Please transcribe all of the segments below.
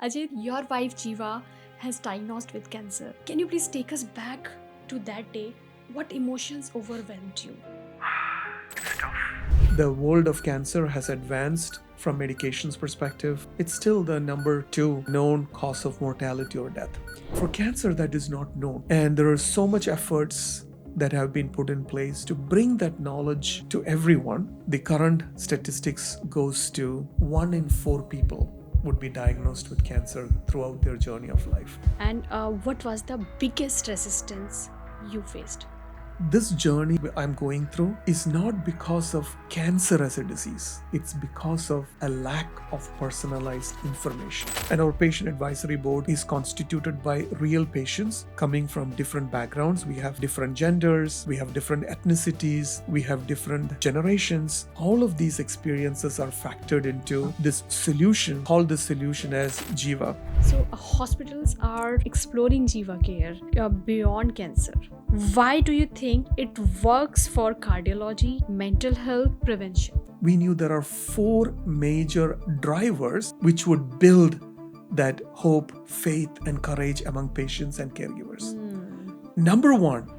Ajith, your wife Jiva has diagnosed with cancer. Can you please take us back to that day? What emotions overwhelmed you? The world of cancer has advanced from medications perspective. It's still the number 2 known cause of mortality or death. For cancer that is not known, and there are so much efforts that have been put in place to bring that knowledge to everyone. The current statistics goes to 1 in 4 people would be diagnosed with cancer throughout their journey of life. And what was the biggest resistance you faced? This journey I'm going through is not because of cancer as a disease. It's because of a lack of personalized information. And our patient advisory board is constituted by real patients coming from different backgrounds. We have different genders, we have different ethnicities, we have different generations. All of these experiences are factored into this solution, called the solution as Jiva. So, hospitals are exploring Jiva Care beyond cancer. Why do you think it works for cardiology, mental health, prevention? We knew there are 4 major drivers which would build that hope, faith, and courage among patients and caregivers. Number 1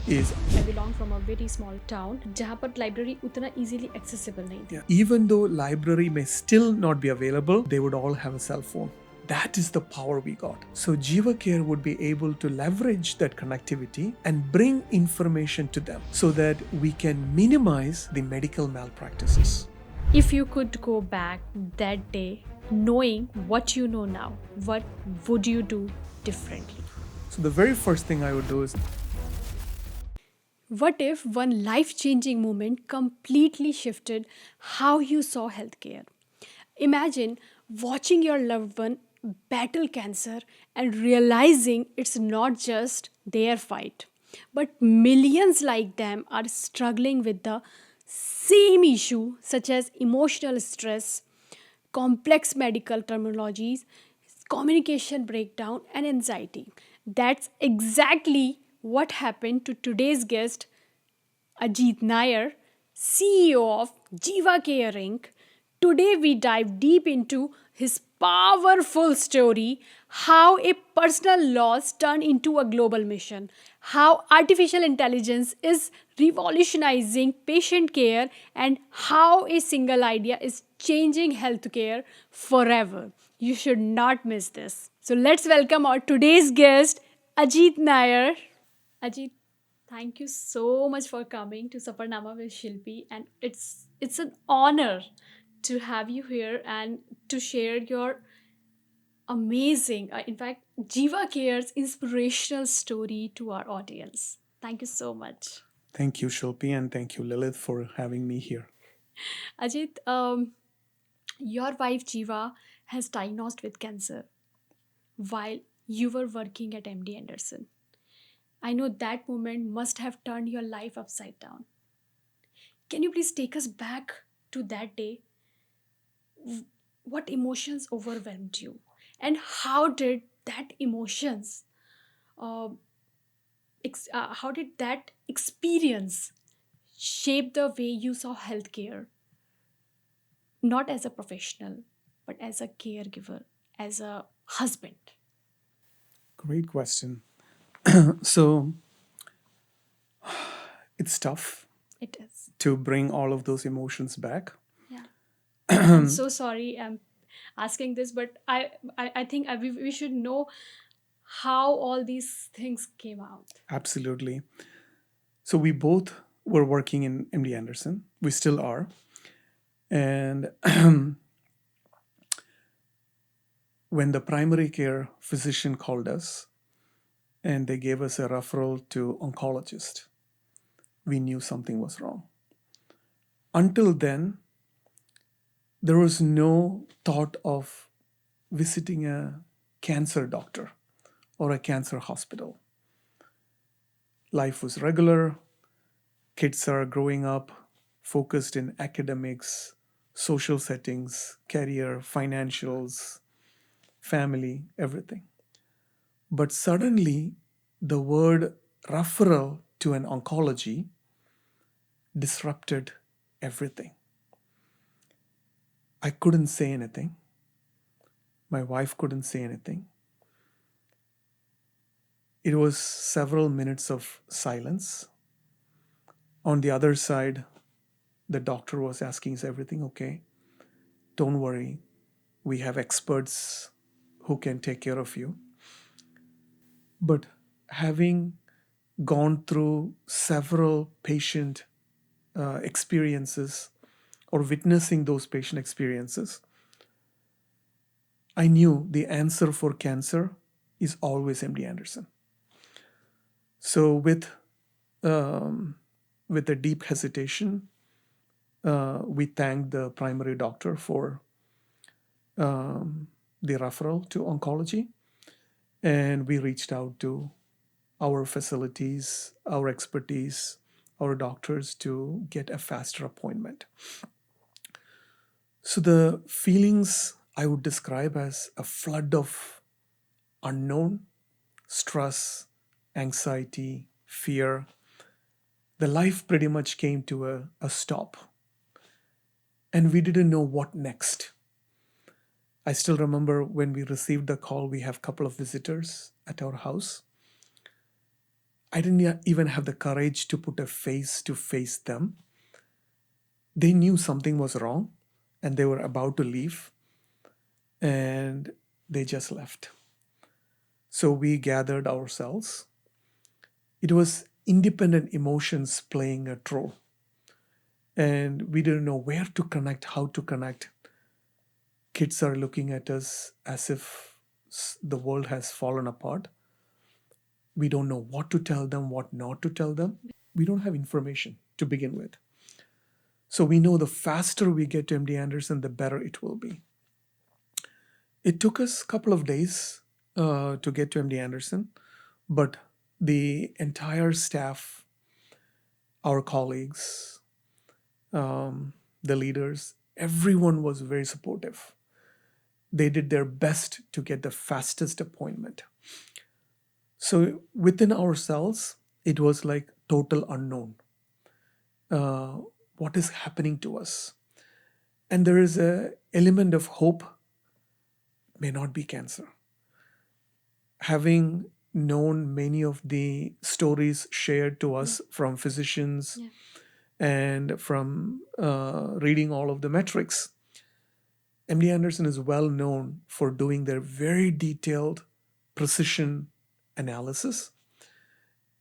is I belong from a very small town जहाँ पर library उतना easily accessible नहीं थी. even though library may still not be available, they would all have a cell phone. That is the power we got. So Jiva Care would be able to leverage that connectivity and bring information to them so that we can minimize the medical malpractices. If you could go back that day, knowing what you know now, what would you do differently? So the very first thing I would do is, What if one life changing moment completely shifted how you saw healthcare? Imagine watching your loved one battle cancer and realizing it's not just their fight, but millions like them are struggling with the same issue, such as emotional stress, complex medical terminologies, communication breakdown, and anxiety. That's exactly what happened to today's guest, Ajith Nair, CEO of JEEVA Care Inc. Today we dive deep into his powerful story, how a personal loss turned into a global mission, how artificial intelligence is revolutionizing patient care, and how a single idea is changing healthcare forever. You should not miss this. So let's welcome our today's guest, Ajith Nair. Ajit, thank you so much for coming to Saparnama with Shilpi, and it's an honor to have you here and to share your amazing, in fact, Jiva Care's inspirational story to our audience. Thank you so much. thank you Shilpi and thank you Lilith for having me here. Ajit, your wife Jiva has diagnosed with cancer while you were working at MD Anderson. I know that moment must have turned your life upside down. Can you please take us back to that day? What emotions overwhelmed you? And how did that emotions, how did that experience shape the way you saw healthcare? Not as a professional, but as a caregiver, as a husband. Great question. So it's tough It is. to bring all of those emotions back. Yeah. I'm so sorry I'm asking this, but I think we should know how all these things came out. Absolutely. So we both were working in MD Anderson. We still are. And when the primary care physician called us and they gave us a referral to oncologist, we knew something was wrong. Until then, there was no thought of visiting a cancer doctor or a cancer hospital. Life was regular. Kids are growing up, focused in academics, social settings, career, financials, family, everything. But suddenly, the word referral to an oncology disrupted everything. I couldn't say anything. My wife couldn't say anything. It was several minutes of silence. On the other side, the doctor was asking, is everything okay? Don't worry. We have experts who can take care of you. But having gone through several patient experiences or witnessing those patient experiences, I knew the answer for cancer is always MD Anderson. So with a deep hesitation, we thanked the primary doctor for the referral to oncology, and we reached out to our facilities, our expertise, our doctors to get a faster appointment. So the feelings I would describe as a flood of unknown, stress, anxiety, fear. The life pretty much came to a stop. And we didn't know what next. I still remember when we received the call, we have a couple of visitors at our house. I didn't even have the courage to put a face to face them. They knew something was wrong and they were about to leave, and they just left. So we gathered ourselves. It was independent emotions playing a role. And we didn't know where to connect, how to connect. Kids are looking at us as if the world has fallen apart. We don't know what to tell them, what not to tell them. We don't have information to begin with. So we know the faster we get to MD Anderson, the better it will be. It took us a couple of days to get to MD Anderson, but the entire staff, our colleagues, the leaders, everyone was very supportive. They did their best to get the fastest appointment. So within ourselves, it was like total unknown. What is happening to us? And there is an element of hope. May not be cancer. Having known many of the stories shared to us from physicians and from reading all of the metrics, MD Anderson is well known for doing their very detailed precision analysis.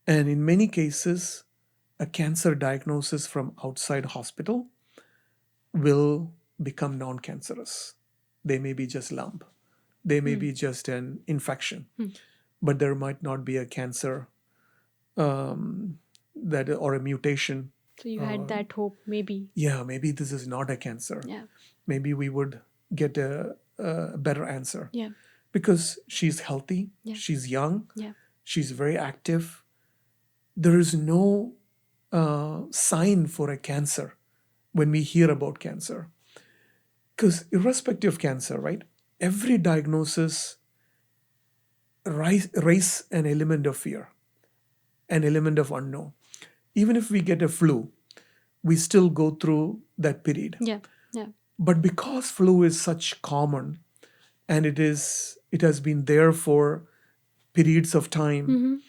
And in many cases, a cancer diagnosis from outside hospital will become non-cancerous. They may be just lump. They may be just an infection, but there might not be a cancer that or a mutation. So you had that hope, maybe. Yeah, maybe this is not a cancer. Yeah. Maybe we would get a better answer. Yeah. Because she's healthy, she's young, Yeah. she's very active. There is no sign for a cancer when we hear about cancer. Because irrespective of cancer, right? Every diagnosis raise an element of fear, an element of unknown. Even if we get a flu, we still go through that period. Yeah. Yeah. But because flu is such common and it has been there for periods of time,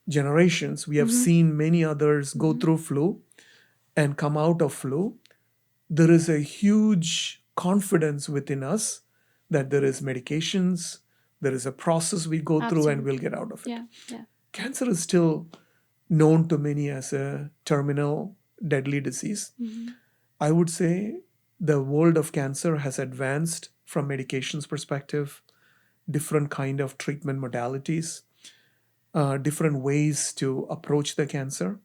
generations, we have seen many others go through flu and come out of flu. There is a huge confidence within us that there is medications, there is a process we go through and we'll get out of it. Yeah. Yeah. Cancer is still known to many as a terminal deadly disease. I would say the world of cancer has advanced from medications perspective, different kind of treatment modalities, different ways to approach the cancer.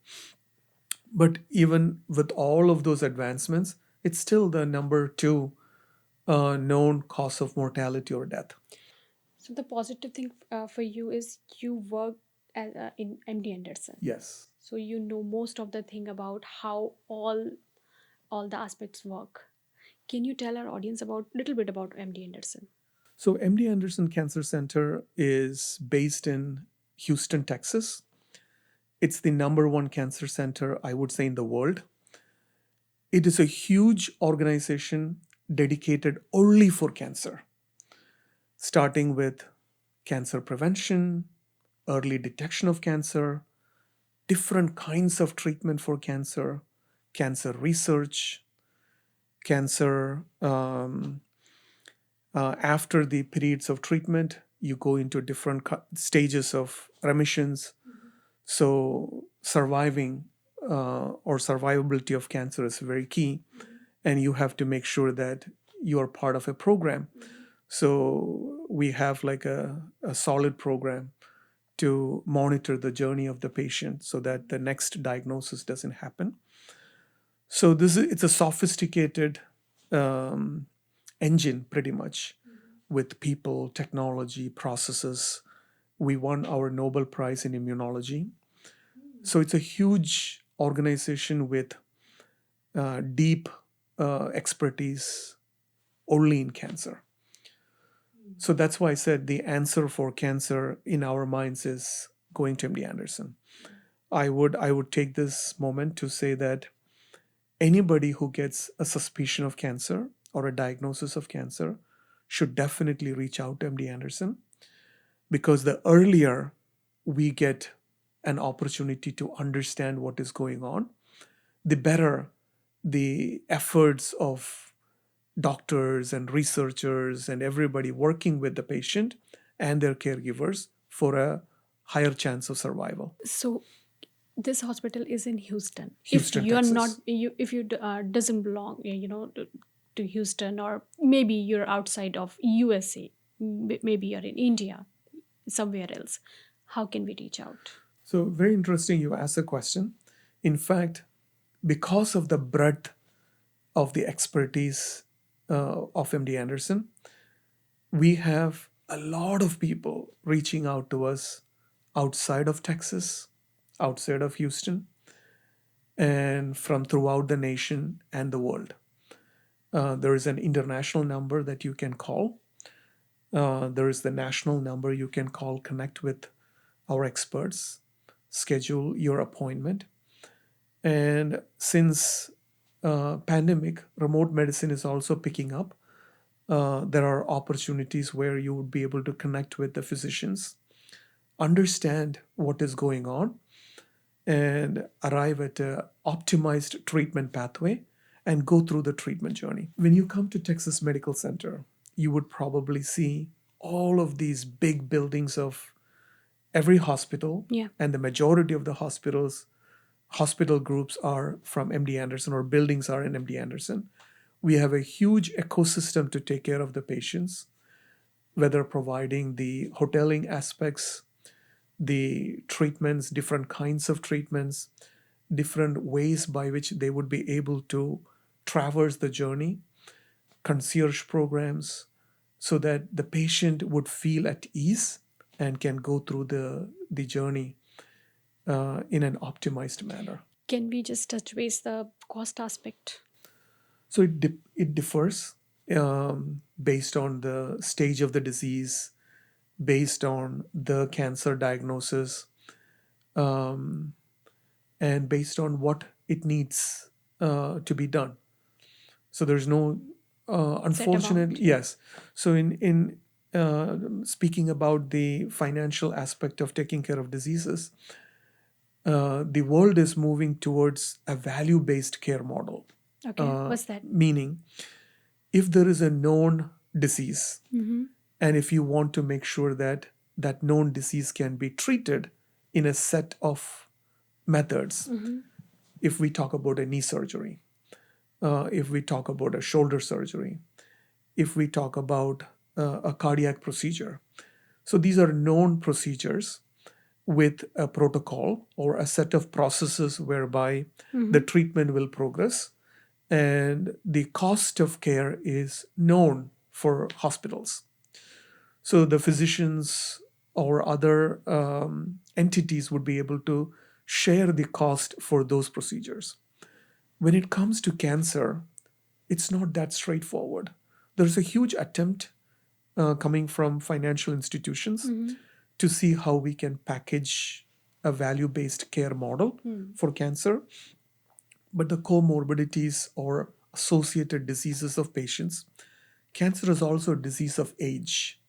But even with all of those advancements, it's still the number 2 known cause of mortality or death. So the positive thing for you is you work in MD Anderson. Yes. So you know most of the thing about how all the aspects work. Can you tell our audience about little bit about MD Anderson? So MD Anderson Cancer Center is based in Houston, Texas. It's the number 1 cancer center, I would say, in the world. It is a huge organization dedicated only for cancer. starting with cancer prevention, early detection of cancer, different kinds of treatment for cancer, cancer research, cancer after the periods of treatment, you go into different stages of remissions. So surviving or survivability of cancer is very key, and you have to make sure that you are part of a program. So we have like a solid program to monitor the journey of the patient so that the next diagnosis doesn't happen. So it's a sophisticated engine pretty much with people, technology, processes. We won our Nobel Prize in immunology. So it's a huge organization with deep expertise only in cancer. So that's why I said the answer for cancer in our minds is going to MD Anderson. I would take this moment to say that anybody who gets a suspicion of cancer or a diagnosis of cancer should definitely reach out to MD Anderson, because the earlier we get an opportunity to understand what is going on, the better the efforts of doctors and researchers and everybody working with the patient and their caregivers for a higher chance of survival. So this hospital is in Houston. Houston, If you are not, Texas. if you doesn't belong, to Houston, or maybe you're outside of USA, maybe you're in India, somewhere else, how can we reach out? So, very interesting you asked the question. In fact, because of the breadth of the expertise of MD Anderson, we have a lot of people reaching out to us outside of Texas, outside of Houston, and from throughout the nation and the world. There is an international number that you can call. There is the national number you can call, connect with our experts, schedule your appointment. And since pandemic, remote medicine is also picking up. There are opportunities where you would be able to connect with the physicians, understand what is going on, and arrive at an optimized treatment pathway and go through the treatment journey. When you come to Texas Medical Center, you would probably see all of these big buildings of every hospital, Yeah. and the majority of the hospital groups are from MD Anderson, or buildings are in MD Anderson. We have a huge ecosystem to take care of the patients, whether providing the hoteling aspects, the treatments, different kinds of treatments, different ways by which they would be able to traverse the journey, concierge programs, so that the patient would feel at ease and can go through the journey in an optimized manner. Can we just touch base the cost aspect? So it differs based on the stage of the disease, based on the cancer diagnosis, and based on what it needs to be done. So there's no unfortunately, yes. So in speaking about the financial aspect of taking care of diseases, the world is moving towards a value-based care model. Okay, what's that? Meaning, if there is a known disease, and if you want to make sure that that known disease can be treated in a set of methods, if we talk about a knee surgery, if we talk about a shoulder surgery, if we talk about a cardiac procedure. So these are known procedures with a protocol or a set of processes whereby the treatment will progress, and the cost of care is known for hospitals. So the physicians or other entities would be able to share the cost for those procedures. When it comes to cancer, it's not that straightforward. There's a huge attempt coming from financial institutions to see how we can package a value-based care model for cancer. But the comorbidities or associated diseases of patients, cancer is also a disease of age.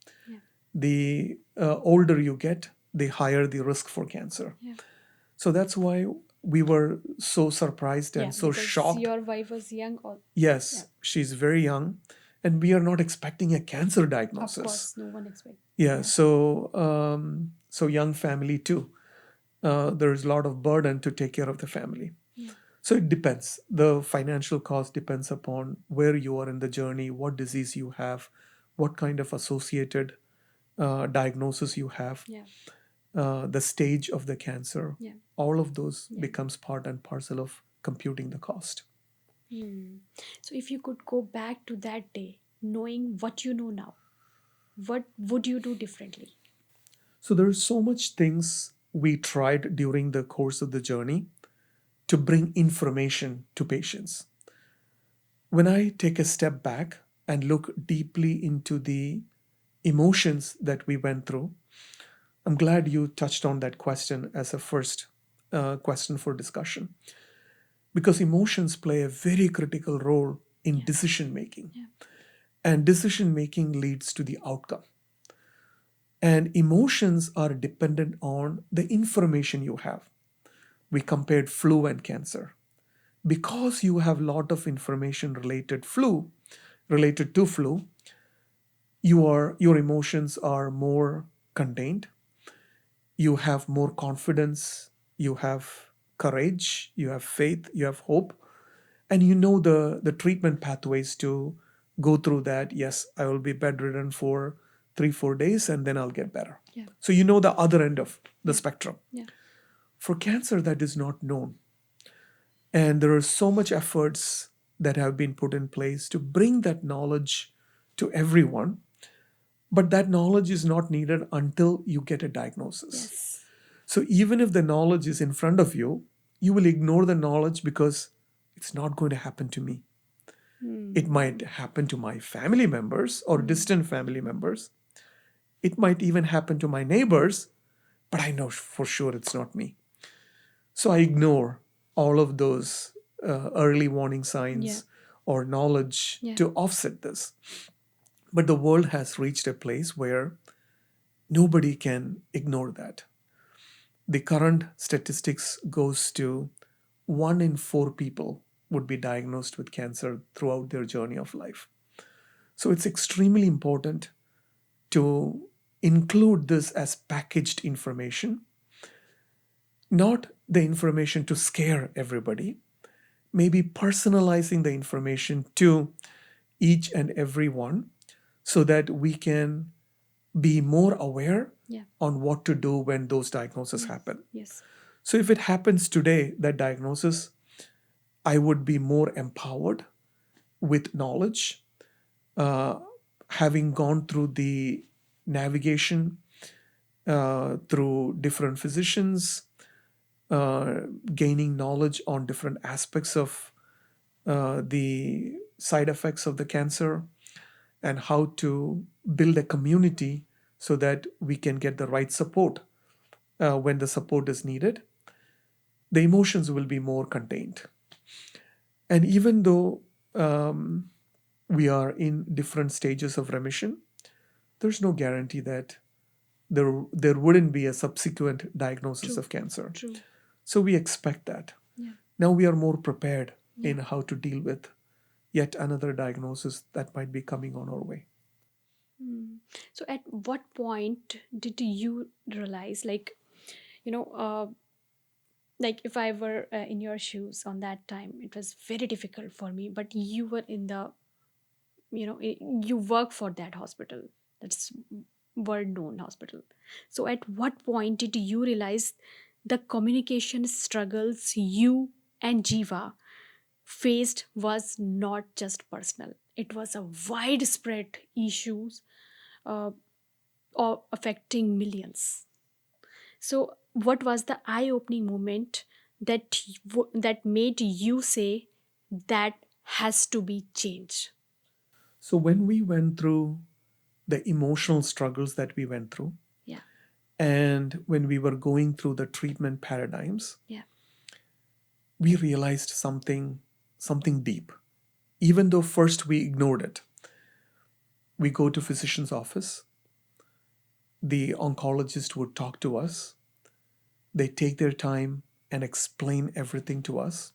the older you get, the higher the risk for cancer. Yeah. So that's why we were so surprised Yeah, and so because shocked. your wife was young, or Yes, she's very young, and we are not expecting a cancer of diagnosis. course, no one expects. Yeah, so young family too. There is a lot of burden to take care of the family. Yeah. So it depends. The financial cost depends upon where you are in the journey, what disease you have, what kind of associated diagnosis you have, Yeah. the stage of the cancer. Yeah. All of those Yeah. becomes part and parcel of computing the cost. So if you could go back to that day, knowing what you know now, what would you do differently? So there's so much things we tried during the course of the journey to bring information to patients. When I take a step back and look deeply into the emotions that we went through, I'm glad you touched on that question as a first question for discussion, because emotions play a very critical role in decision making, Yeah. and decision making leads to the outcome. And emotions are dependent on the information you have. We compared flu and cancer. Because you have a lot of information related to flu, your emotions are more contained. You have more confidence, you have courage, you have faith, you have hope, and you know the treatment pathways to go through that. Yes, I will be bedridden for 3-4 days and then I'll get better. Yeah. So you know the other end of the spectrum. Yeah. For cancer, that is not known. And there are so much efforts that have been put in place to bring that knowledge to everyone, but that knowledge is not needed until you get a diagnosis. Yes. So even if the knowledge is in front of you, you will ignore the knowledge because it's not going to happen to me. It might happen to my family members or distant family members. It might even happen to my neighbors, but I know for sure it's not me. So I ignore all of those early warning signs Yeah. or knowledge Yeah. to offset this. But the world has reached a place where nobody can ignore that. The current statistics goes to 1 in 4 people would be diagnosed with cancer throughout their journey of life. So it's extremely important to include this as packaged information, not the information to scare everybody, maybe personalizing the information to each and every one so that we can be more aware Yeah. on what to do when those diagnoses happen. Yes. So if it happens today, that diagnosis, I would be more empowered with knowledge, having gone through the navigation through different physicians, gaining knowledge on different aspects of the side effects of the cancer, and how to build a community so that we can get the right support when the support is needed. The emotions will be more contained. And even though we are in different stages of remission, there's no guarantee that there wouldn't be a subsequent diagnosis True. of cancer. True. So we expect that. Yeah. Now we are more prepared in how to deal with yet another diagnosis that might be coming on our way. So at what point did you realize, like if I were in your shoes on that time, it was very difficult for me, but you were in the, you work for that hospital, that's world known hospital. So at what point did you realize the communication struggles you and Jiva faced was not just personal, it was a widespread issues uh, affecting millions? So what was the eye opening moment that made you say that has to be changed? So when we went through the emotional struggles that we went through, Yeah. and when we were going through the treatment paradigms, Yeah. we realized something deep. Even though first we ignored it. We go to physician's office, the oncologist would talk to us. They take their time and explain everything to us.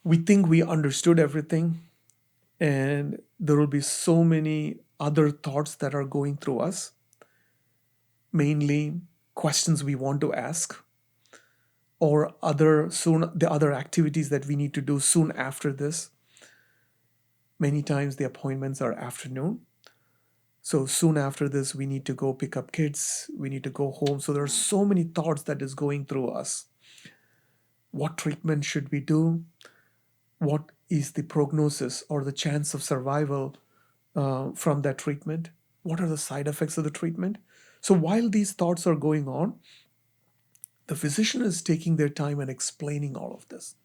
We think we understood everything, and there will be so many other thoughts that are going through us, mainly questions we want to ask, or the other activities that we need to do soon after this. Many times the appointments are afternoon. So soon after this, we need to go pick up kids, we need to go home. So there are so many thoughts that is going through us. What treatment should we do? What is the prognosis or the chance of survival from that treatment? What are the side effects of the treatment? So while these thoughts are going on, the physician is taking their time and explaining all of this.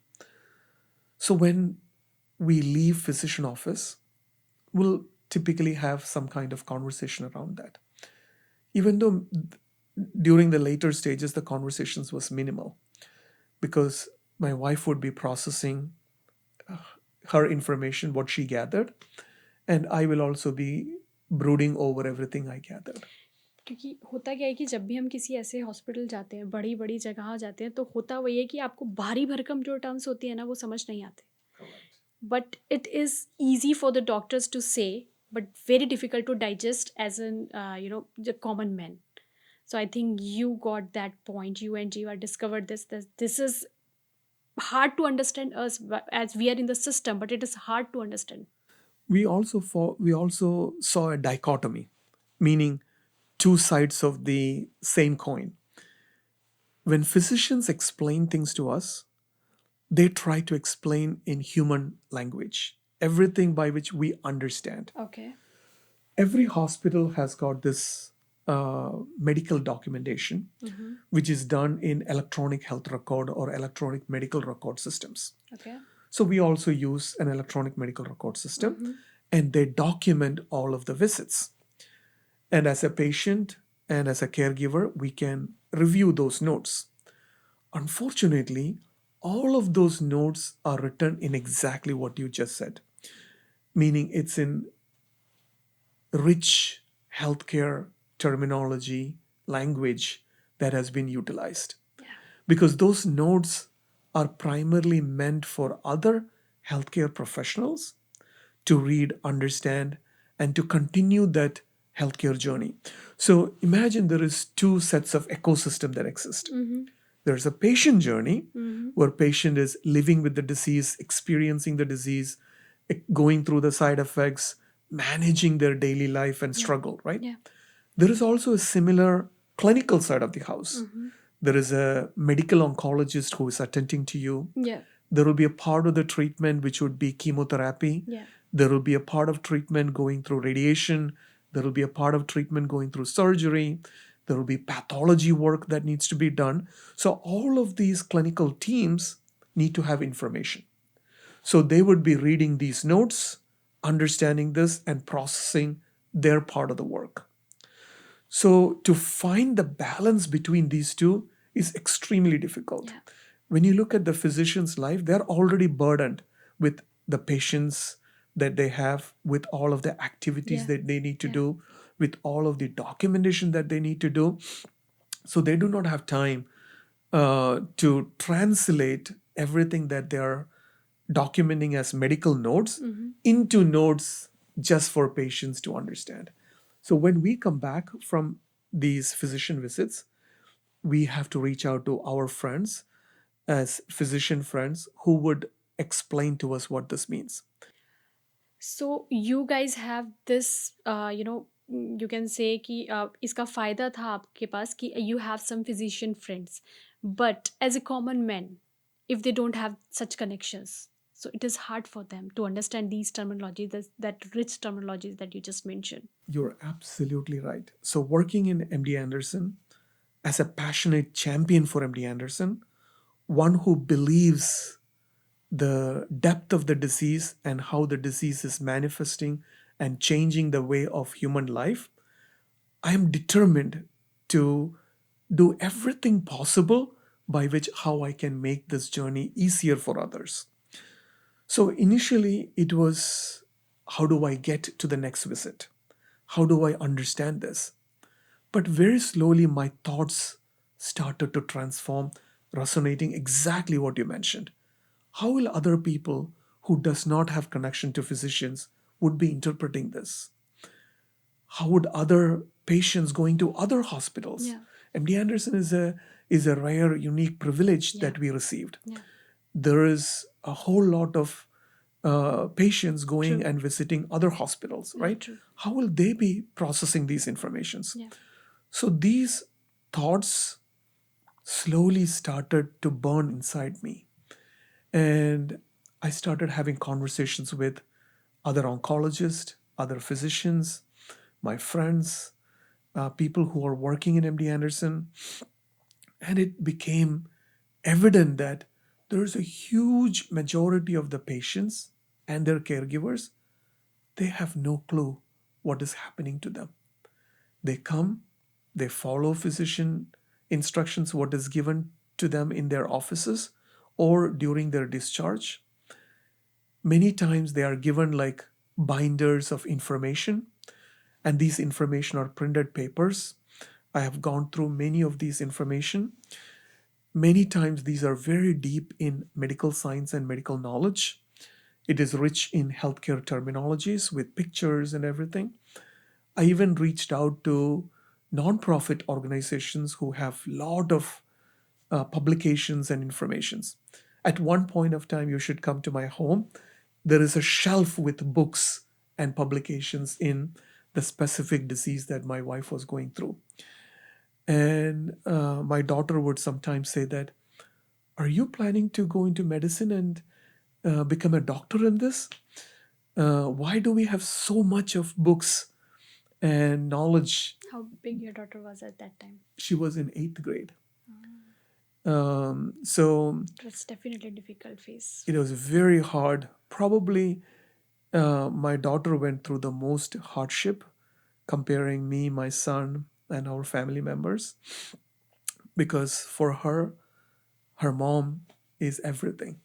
So when we leave physician office, we'll typically have some kind of conversation around that. Even though during the later stages, the conversations was minimal, because my wife would be processing her information, what she gathered, and I will also be brooding over everything I gathered. क्योंकि होता क्या है कि जब भी हम किसी ऐसे हॉस्पिटल जाते हैं, बड़ी बड़ी जगह जाते हैं, तो होता वही है कि आपको भारी भरकम जो टर्म्स होती है ना, वो समझ नहीं आते. But it is easy for the doctors to say, but very difficult to digest as an the common man. So I think you got that point. You and Jiva discovered this is hard to understand us as we are in the system, but it is hard to understand. We also saw a dichotomy, meaning two sides of the same coin. When physicians explain things to us, they try to explain in human language, everything by which we understand. Okay. Every hospital has got this medical documentation, which is done in electronic health record or electronic medical record systems. Okay. So we also use an electronic medical record system, and they document all of the visits. And as a patient and as a caregiver, we can review those notes. Unfortunately, all of those notes are written in exactly what you just said, meaning it's in rich healthcare terminology, language that has been utilized. Because those notes are primarily meant for other healthcare professionals to read, understand, and to continue that healthcare journey. So imagine there is two sets of ecosystem that exist. There's a patient journey where patient is living with the disease, experiencing the disease, going through the side effects, managing their daily life and struggle, right? Yeah. There is also a similar clinical side of the house. There is a medical oncologist who is attending to you. Yeah. There will be a part of the treatment which would be chemotherapy. Yeah. There will be a part of treatment going through radiation. There will be a part of treatment going through surgery. There will be pathology work that needs to be done. So all of these clinical teams need to have information. So they would be reading these notes, understanding this, and processing their part of the work. So to find the balance between these two is extremely difficult. Yeah. When you look at the physician's life, they're already burdened with the patients that they have, with all of the activities that they need to do, with all of the documentation that they need to do. So they do not have time to translate everything that they are documenting as medical notes into notes just for patients to understand. So when we come back from these physician visits, we have to reach out to our friends as physician friends who would explain to us what this means. So you guys have this, you can say कि इसका फायदा था आपके पास कि you have some physician friends, but as a common man, if they don't have such connections, so it is hard for them to understand these terminologies, that rich terminologies that you just mentioned. You're absolutely right. So working in MD Anderson, as a passionate champion for MD Anderson, one who believes the depth of the disease and how the disease is manifesting and changing the way of human life, I am determined to do everything possible by which how I can make this journey easier for others. So initially it was, how do I get to the next visit? How do I understand this? But very slowly, my thoughts started to transform, resonating exactly what you mentioned. How will other people who does not have connection to physicians would be interpreting this? How would other patients going to other hospitals? Yeah. MD Anderson is a rare, unique privilege Yeah. that we received. Yeah. There is a whole lot of patients going True. and visiting other hospitals, Very right? true. How will they be processing these informations? Yeah. So these thoughts slowly started to burn inside me. And I started having conversations with other oncologists, other physicians, my friends, people who are working in MD Anderson. And it became evident that there's a huge majority of the patients and their caregivers, they have no clue what is happening to them. They come, they follow physician instructions, what is given to them in their offices or during their discharge. Many times they are given like binders of information, and these information are printed papers. I have gone through many of these information. Many times these are very deep in medical science and medical knowledge. It is rich in healthcare terminologies with pictures and everything. I even reached out to nonprofit organizations who have a lot of publications and informations. At one point of time, you should come to my home. There is a shelf with books and publications in the specific disease that my wife was going through. And my daughter would sometimes say that, "Are you planning to go into medicine and become a doctor in this? Why do we have so much of books and knowledge?" How big your daughter was at that time? She was in eighth grade. So It's definitely a difficult phase. it was very hard. Probably my daughter went through the most hardship comparing me, my son, and our family members because for her, her mom is everything.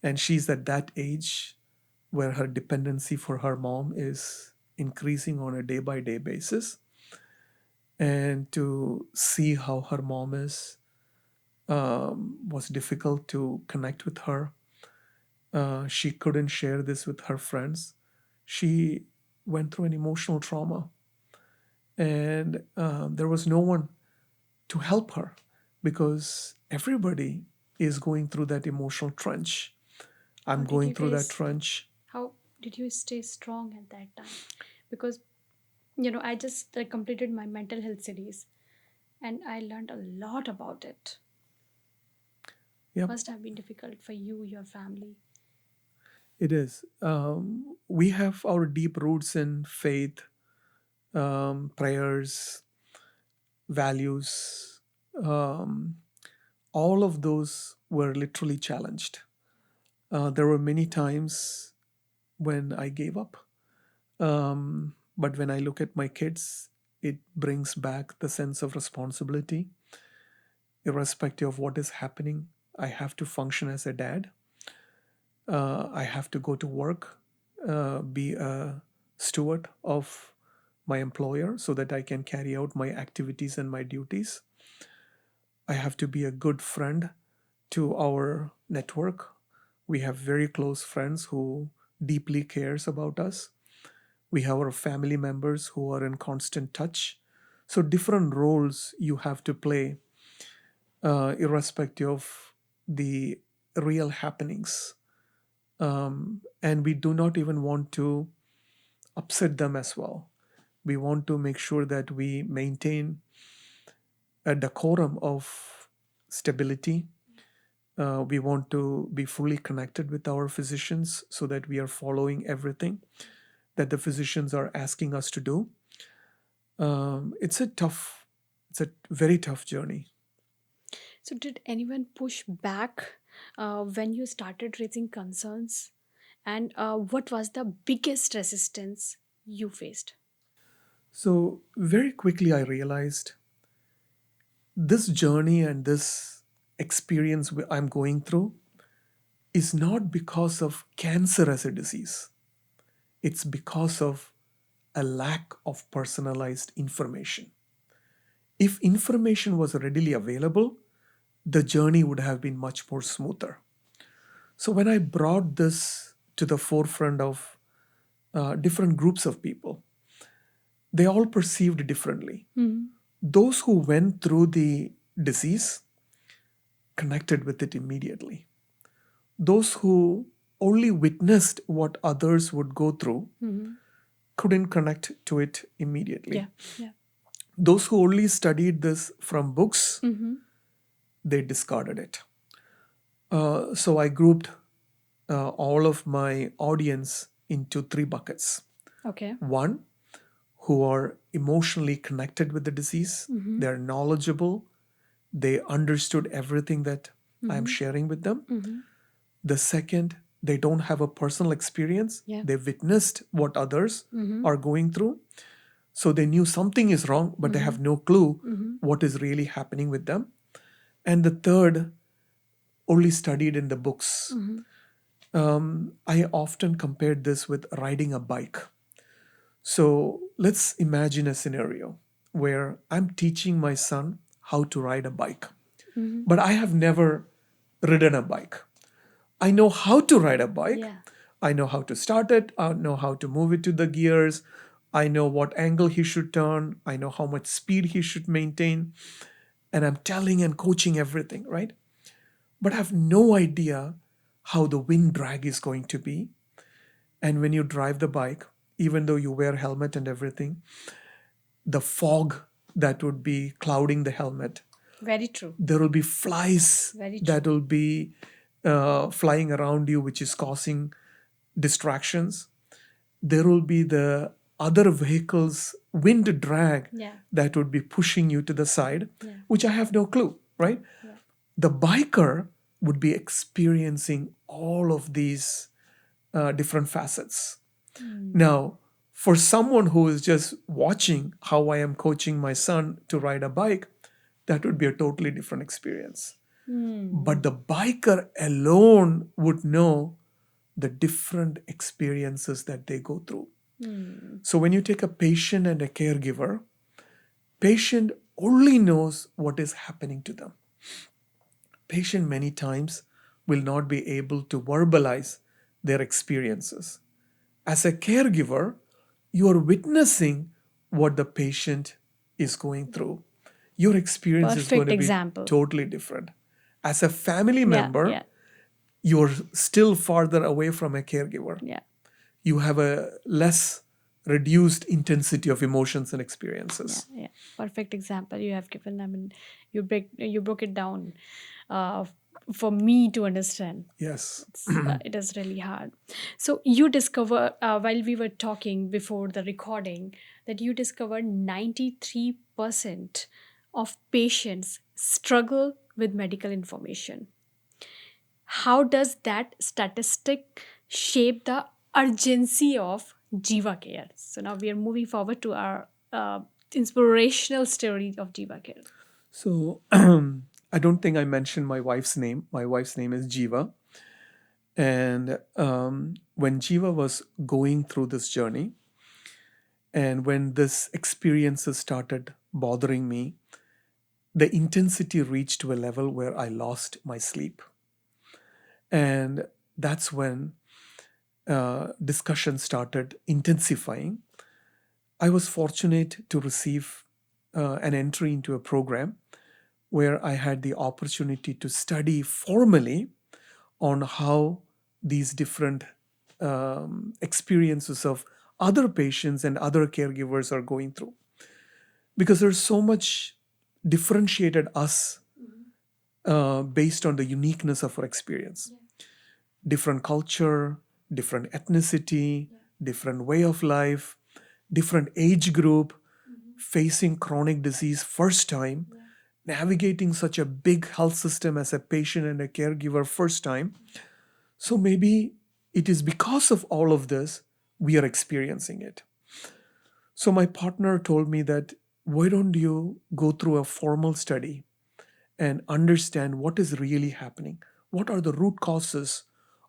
And she's at that age where her dependency for her mom is increasing on a day by day basis. And to see how her mom is was difficult to connect with her. She couldn't share this with her friends. She went through an emotional trauma, and there was no one to help her because everybody is going through that emotional trench. How I'm did going you through that guys, trench. how did you stay strong at that time? Because, I just completed my mental health series and I learned a lot about it. Yep, Must have been difficult for you, your family. it is. We have our deep roots in faith, prayers, values. Um, all of those were literally challenged. There were many times when I gave up. But when I look at my kids, it brings back the sense of responsibility. Irrespective of what is happening, I have to function as a dad. I have to go to work, be a steward of my employer so that I can carry out my activities and my duties. I have to be a good friend to our network. We have very close friends who deeply cares about us. We have our family members who are in constant touch. So different roles you have to play, irrespective of the real happenings. And we do not even want to upset them as well. We want to make sure that we maintain a decorum of stability. We want to be fully connected with our physicians so that we are following everything that the physicians are asking us to do. It's a very tough journey. So, did anyone push back when you started raising concerns? And what was the biggest resistance you faced? So very quickly, I realized this journey and this experience I'm going through is not because of cancer as a disease. It's because of a lack of personalized information. If information was readily available, the journey would have been much more smoother. So when I brought this to the forefront of different groups of people, they all perceived differently. Those who went through the disease connected with it immediately. Those who only witnessed what others would go through couldn't connect to it immediately. Yeah. Yeah. Those who only studied this from books, they discarded it. So I grouped all of my audience into three buckets. Okay. One, who are emotionally connected with the disease, they're knowledgeable, they understood everything that I'm sharing with them. The second, they don't have a personal experience. Yeah. They witnessed what others are going through. So they knew something is wrong, but they have no clue what is really happening with them. And the third, only studied in the books. I often compared this with riding a bike. So let's imagine a scenario where I'm teaching my son how to ride a bike, but I have never ridden a bike. I know how to ride a bike. Yeah. I know how to start it. I know how to move it to the gears. I know what angle he should turn. I know how much speed he should maintain. And I'm telling and coaching everything, right? But I have no idea how the wind drag is going to be. And when you drive the bike, even though you wear helmet and everything, the fog that would be clouding the helmet, Very true. there will be flies Very true. that will be flying around you, which is causing distractions. There will be the other vehicles' wind drag Yeah. that would be pushing you to the side, Yeah. which I have no clue, right? Yeah. The biker would be experiencing all of these different facets. Now, for someone who is just watching how I am coaching my son to ride a bike, that would be a totally different experience. But the biker alone would know the different experiences that they go through. So when you take a patient and a caregiver, patient only knows what is happening to them. Patient many times will not be able to verbalize their experiences. As a caregiver, you are witnessing what the patient is going through. Your experience is going Perfect to be example. totally different. As a family Yeah. member, Yeah. you're still farther away from a caregiver. Yeah. You have a less reduced intensity of emotions and experiences. Yeah. Perfect example you have given. I mean, you broke it down for me to understand. Yes. It is really hard. So you discover while we were talking before the recording that you discovered 93% of patients struggle with medical information. How does that statistic shape the urgency of Jiva Care? So now we are moving forward to our inspirational story of Jiva Care. So I don't think I mentioned my wife's name. My wife's name is Jiva. And when Jiva was going through this journey, and when this experiences started bothering me, the intensity reached to a level where I lost my sleep. And that's when discussion started intensifying. I was fortunate to receive an entry into a program where I had the opportunity to study formally on how these different experiences of other patients and other caregivers are going through. Because there's so much differentiated us based on the uniqueness of our experience. Different culture, different ethnicity, different way of life, different age group, facing chronic disease first time, navigating such a big health system as a patient and a caregiver first time. So maybe it is because of all of this we are experiencing it. So my partner told me that why don't you go through a formal study and understand what is really happening? What are the root causes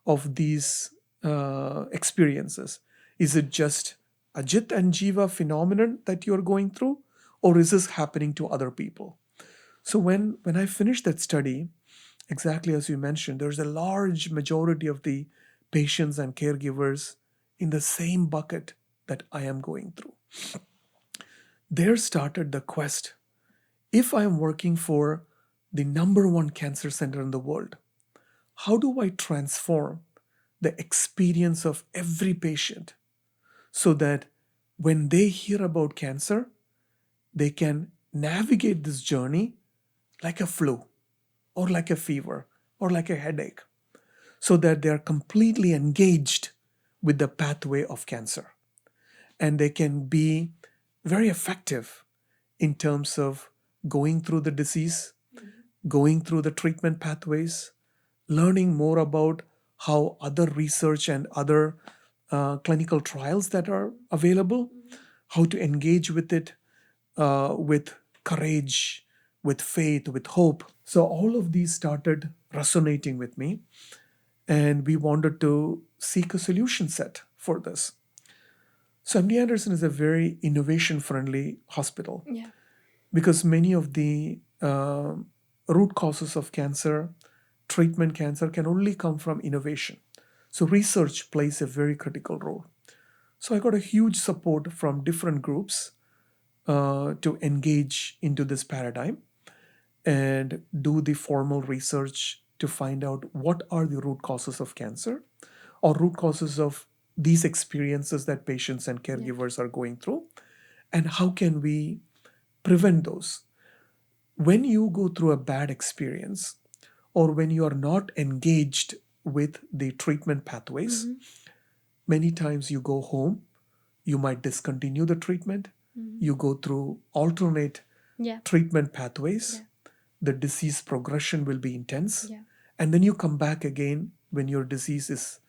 of these experiences? Is it just Ajith and Jiva phenomenon that you're going through? or is this happening to other people? So when I finished that study, exactly as you mentioned, there's a large majority of the patients and caregivers in the same bucket that I am going through. There started the quest. If I am working for the number one cancer center in the world, how do I transform the experience of every patient so that when they hear about cancer, they can navigate this journey like a flu or like a fever or like a headache, so that they are completely engaged with the pathway of cancer and they can be very effective in terms of going through the disease, going through the treatment pathways, learning more about how other research and other clinical trials that are available, how to engage with it with courage, with faith, with hope. So all of these started resonating with me, and we wanted to seek a solution set for this. So MD Anderson is a very innovation friendly hospital Yeah. because many of the root causes of cancer, treatment cancer, can only come from innovation. So research plays a very critical role. So I got a huge support from different groups to engage into this paradigm and do the formal research to find out what are the root causes of cancer or root causes of these experiences that patients and caregivers are going through, and how can we prevent those. When you go through a bad experience or when you are not engaged with the treatment pathways, many times you go home, you might discontinue the treatment, you go through alternate Yeah. treatment pathways, the disease progression will be intense, and then you come back again when your disease is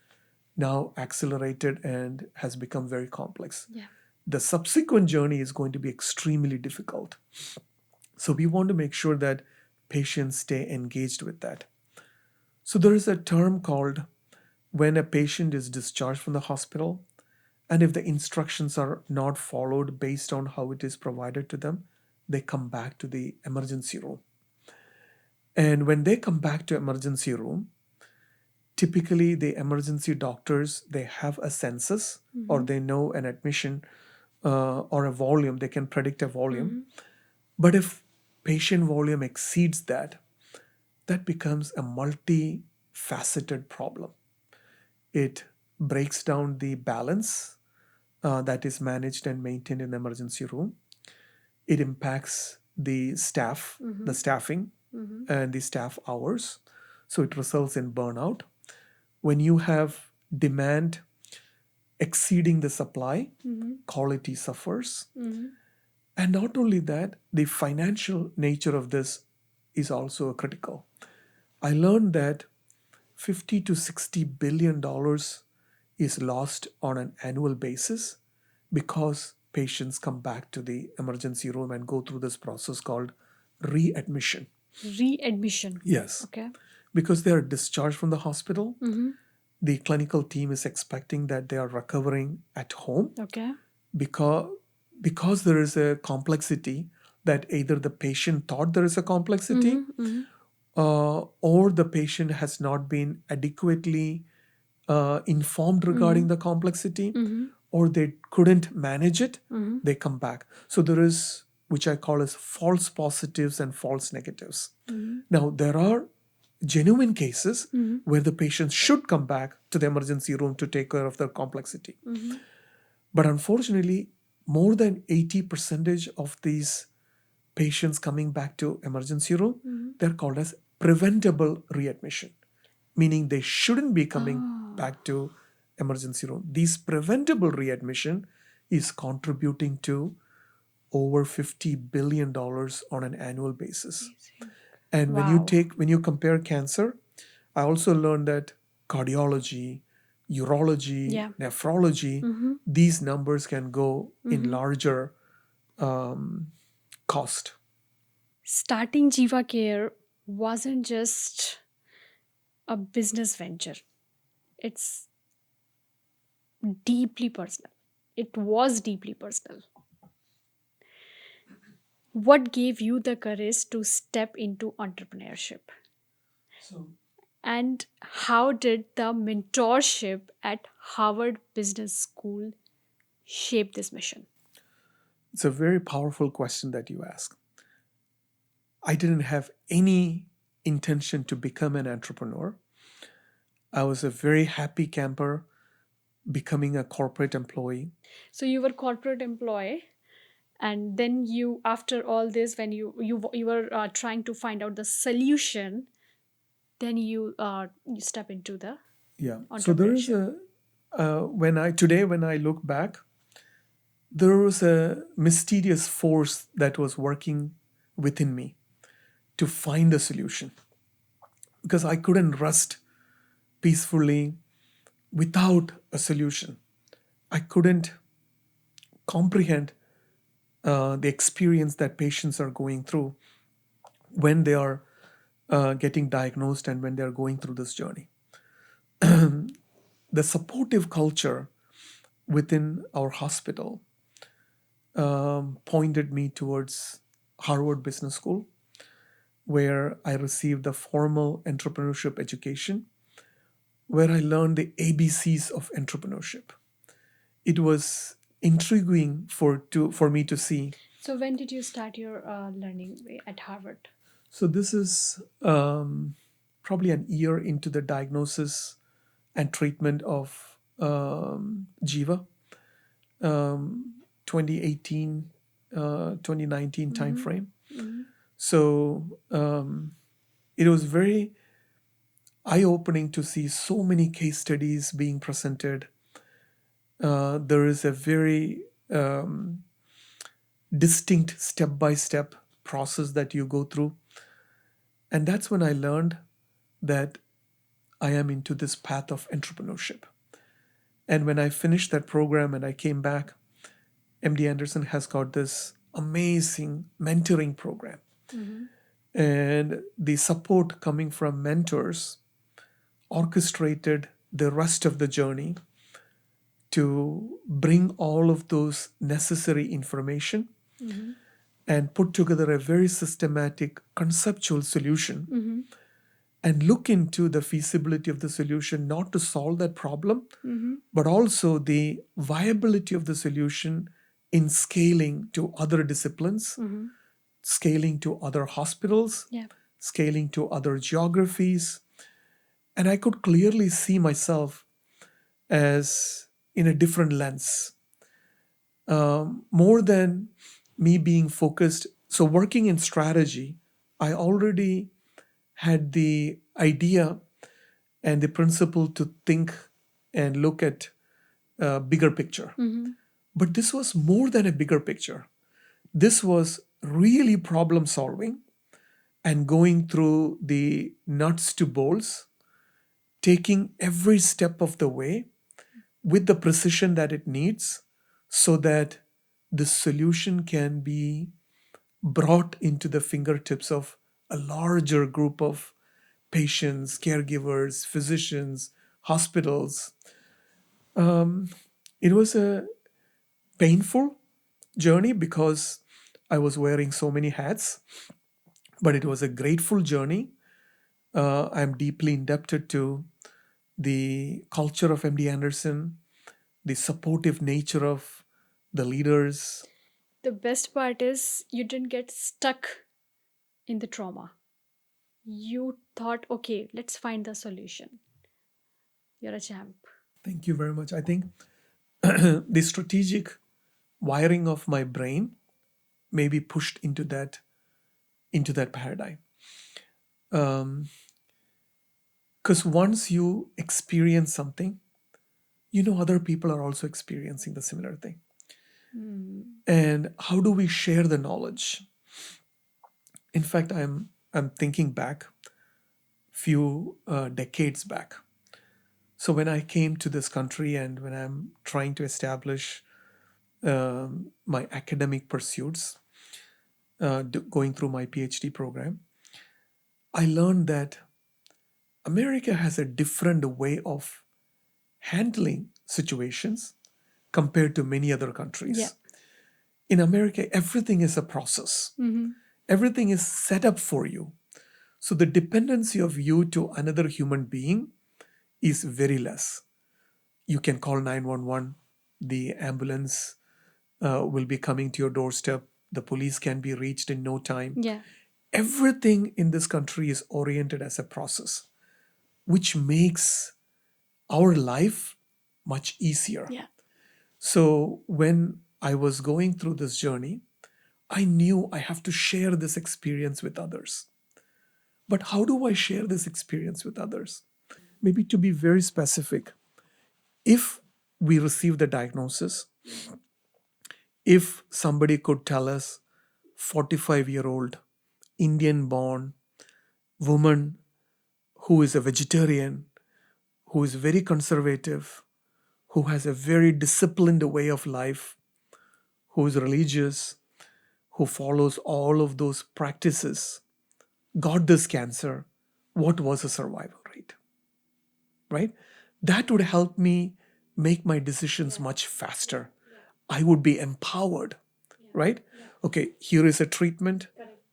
now accelerated and has become very complex. Yeah. The subsequent journey is going to be extremely difficult. So we want to make sure that patients stay engaged with that. So there is a term called when a patient is discharged from the hospital, and if the instructions are not followed based on how it is provided to them, they come back to the emergency room. And when they come back to emergency room, typically the emergency doctors, they have a census or they know an admission or a volume, they can predict a volume. But if patient volume exceeds that, that becomes a multifaceted problem. It breaks down the balance that is managed and maintained in the emergency room. It impacts the staff, the staffing, and the staff hours. So it results in burnout. When you have demand exceeding the supply, quality suffers. And not only that, the financial nature of this is also critical. I learned that 50 to 60 billion dollars is lost on an annual basis because patients come back to the emergency room and go through this process called readmission. Readmission. Yes. Okay. Because they are discharged from the hospital, the clinical team is expecting that they are recovering at home. Okay. Because there is a complexity that either the patient thought there is a complexity or the patient has not been adequately informed regarding the complexity or they couldn't manage it, they come back. So there is, which I call as false positives and false negatives. Now, there are genuine cases where the patient should come back to the emergency room to take care of their complexity. But unfortunately, more than 80% of these patients coming back to emergency room, they're called as preventable readmission, meaning they shouldn't be coming back to emergency room. These preventable readmission is contributing to over $50 billion on an annual basis. And when you compare cancer, I also learned that cardiology, urology, nephrology, these numbers can go in larger cost. Starting Jiva Care wasn't just a business venture. It's deeply personal. It was deeply personal. What gave you the courage to step into entrepreneurship? So And how did the mentorship at Harvard Business School shape this mission? it's a very powerful question that you ask. I didn't have any intention to become an entrepreneur. I was a very happy camper becoming a corporate employee. So you were corporate employee, and then you, after all this, when you were trying to find out the solution, then you step into the Yeah. So there is entrepreneurship. when I look back, there was a mysterious force that was working within me to find a solution because I couldn't rest peacefully without a solution. I couldn't comprehend the experience that patients are going through when they are getting diagnosed and when they are going through this journey. The supportive culture within our hospital pointed me towards Harvard Business School, where I received the formal entrepreneurship education, where I learned the ABCs of entrepreneurship. It was intriguing for me to see. So when did you start your learning at Harvard? So this is probably an year into the diagnosis and treatment of Jiva, 2018, 2019 timeframe. So it was very eye-opening to see so many case studies being presented. There is a very distinct step-by-step process that you go through. And that's when I learned that I am into this path of entrepreneurship. And when I finished that program and I came back, MD Anderson has got this amazing mentoring program. And the support coming from mentors orchestrated the rest of the journey to bring all of those necessary information and put together a very systematic conceptual solution and look into the feasibility of the solution, not to solve that problem, but also the viability of the solution in scaling to other disciplines, scaling to other hospitals, Yeah. scaling to other geographies. And I could clearly see myself as in a different lens, more than me being focused. So, working in strategy, I already had the idea and the principle to think and look at a bigger picture. But this was more than a bigger picture. This was really problem solving and going through the nuts to bolts, taking every step of the way with the precision that it needs so that the solution can be brought into the fingertips of a larger group of patients, caregivers, physicians, hospitals. It was a painful journey because I was wearing so many hats, but it was a grateful journey. I'm deeply indebted to the culture of MD Anderson, the supportive nature of the leaders. The best part is you didn't get stuck in the trauma. You thought, okay, let's find the solution. You're a champ. Thank you very much. I think the strategic wiring of my brain may be pushed into that paradigm. Because once you experience something, you know other people are also experiencing the similar thing. And how do we share the knowledge? In fact, I'm thinking back few decades back. So when I came to this country and when I'm trying to establish my academic pursuits, going through my PhD program, I learned that America has a different way of handling situations compared to many other countries. Yeah. In America, everything is a process. Everything is set up for you. So the dependency of you to another human being is very less. You can call 911, the ambulance will be coming to your doorstep, the police can be reached in no time. Yeah. Everything in this country is oriented as a process, which makes our life much easier. Yeah. So when I was going through this journey, I knew I have to share this experience with others. But how do I share this experience with others? Maybe to be very specific, if we receive the diagnosis, if somebody could tell us 45-year-old Indian born woman who is a vegetarian, who is very conservative, who has a very disciplined way of life, who is religious, who follows all of those practices, got this cancer, what was the survival rate? Right? That would help me make my decisions much faster. I would be empowered, right? Okay, here is a treatment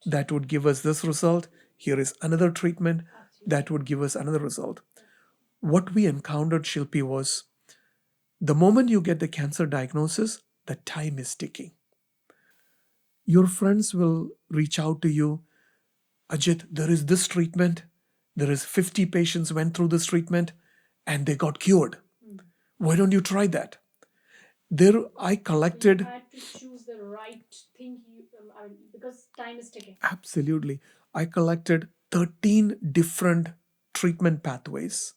that would give us this result. Here is another treatment that would give us another result. What we encountered, Shilpi, was the moment you get the cancer diagnosis, the time is ticking. Your friends will reach out to you. Ajith, there is this treatment. There is 50 patients went through this treatment and they got cured. Why don't you try that? There, I collected. You had to choose the right thing. Because time is ticking. Absolutely. I collected 13 different treatment pathways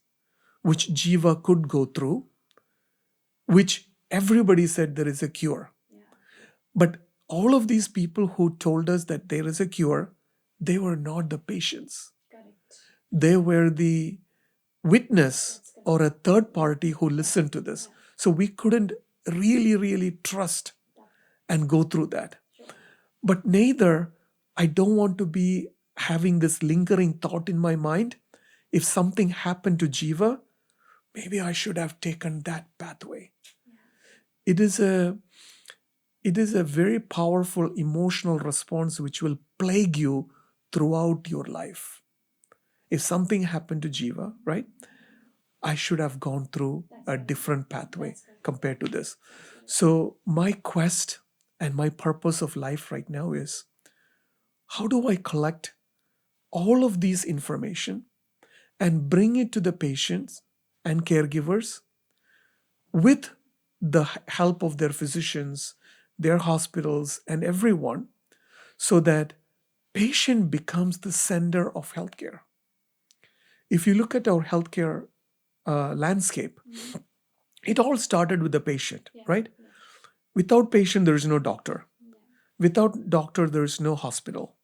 which Jiva could go through, which everybody said there is a cure. Yeah. But all of these people who told us that there is a cure, they were not the patients. Correct. They were the witness or a third party who listened to this. Yeah. So we couldn't really trust and go through that. Sure. But neither, I don't want to be having this lingering thought in my mind. If something happened to Jiva, maybe I should have taken that pathway. Yeah. It is a very powerful emotional response which will plague you throughout your life. If something happened to Jiva, right, I should have gone through a different pathway compared to this. So my quest and my purpose of life right now is, how do I collect all of these information and bring it to the patients and caregivers with the help of their physicians, their hospitals, and everyone, so that patient becomes the center of healthcare. If you look at our healthcare landscape, it all started with the patient, right? Without patient, there is no doctor. Without doctor, there is no hospital.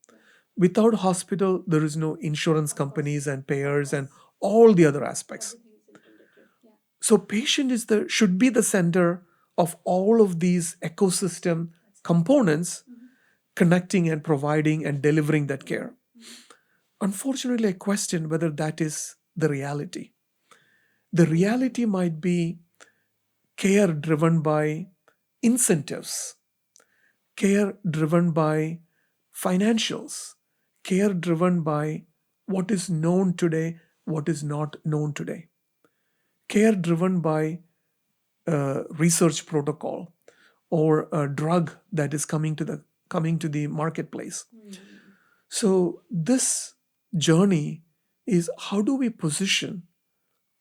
Without hospital, there is no insurance companies and payers and all the other aspects. So patient should be the center of all of these ecosystem components, connecting and providing and delivering that care. Unfortunately, I question whether that is the reality. The reality might be care driven by incentives, care driven by financials, care driven by what is known today, what is not known today, care driven by research protocol or a drug that is coming to the marketplace. So this journey is, how do we position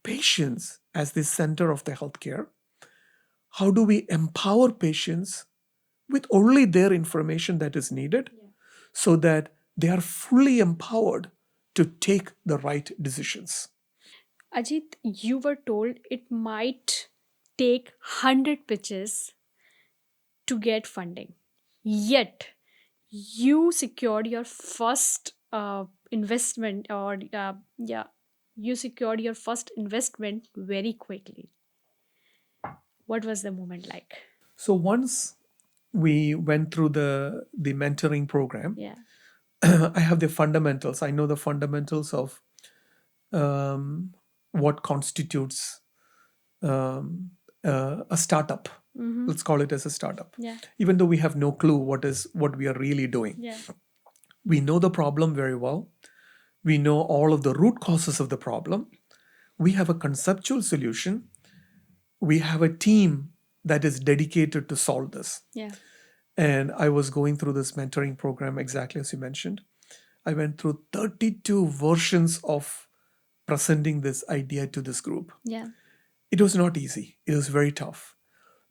patients as the center of the healthcare? How do we empower patients with only their information that is needed, so that they are fully empowered to take the right decisions? Ajit, you were told it might take 100 pitches to get funding. Yet, you secured your first investment, or yeah, you secured your first investment very quickly. What was the moment like? So once we went through the mentoring program, Yeah. I have the fundamentals. I know the fundamentals of what constitutes a startup. Mm-hmm. Let's call it as a startup. Yeah. Even though we have no clue what we are really doing. Yeah. We know the problem very well. We know all of the root causes of the problem. We have a conceptual solution. We have a team that is dedicated to solve this. Yeah. And I was going through this mentoring program exactly as you mentioned. I went through 32 versions of presenting this idea to this group. Yeah. It was not easy. It was very tough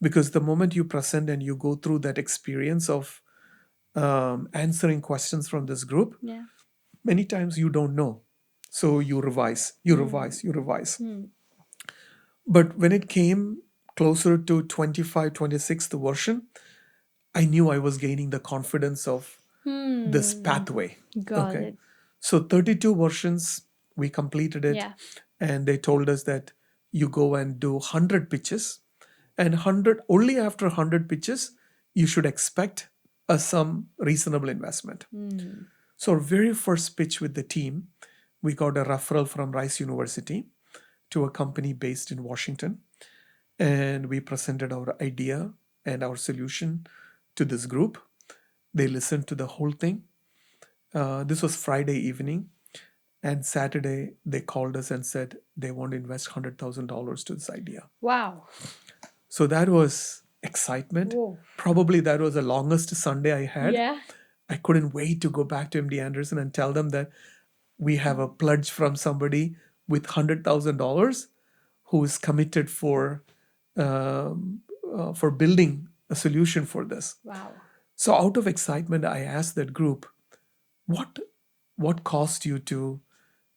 because the moment you present and you go through that experience of answering questions from this group, Yeah. many times you don't know. So you revise, you revise, you revise. But when it came closer to 25, 26th version, I knew I was gaining the confidence of this pathway. Got it. So 32 versions, we completed it. Yeah. And they told us that you go and do 100 pitches. And 100, only after 100 pitches, you should expect some reasonable investment. So our very first pitch with the team, we got a referral from Rice University to a company based in Washington. And we presented our idea and our solution to this group. They listened to the whole thing. This was Friday evening. And Saturday, they called us and said they want to invest $100,000 to this idea. Wow. So that was excitement. Whoa. Probably that was the longest Sunday I had. Yeah. I couldn't wait to go back to MD Anderson and tell them that we have a pledge from somebody with $100,000 who is committed for building a solution for this. Wow. So out of excitement, I asked that group, what caused you to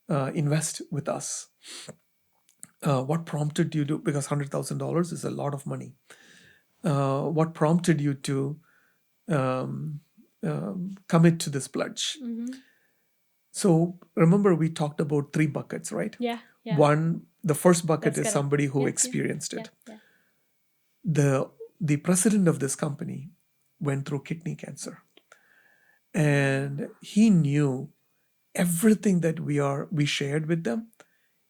invest with us? What prompted you to, because $100,000 is a lot of money. What prompted you to commit to this pledge? So remember, we talked about 3 buckets, right? Yeah. Yeah. One, the first bucket That's is correct. somebody who Yeah, experienced it. Yeah. The president of this company went through kidney cancer, and he knew everything that we shared with them.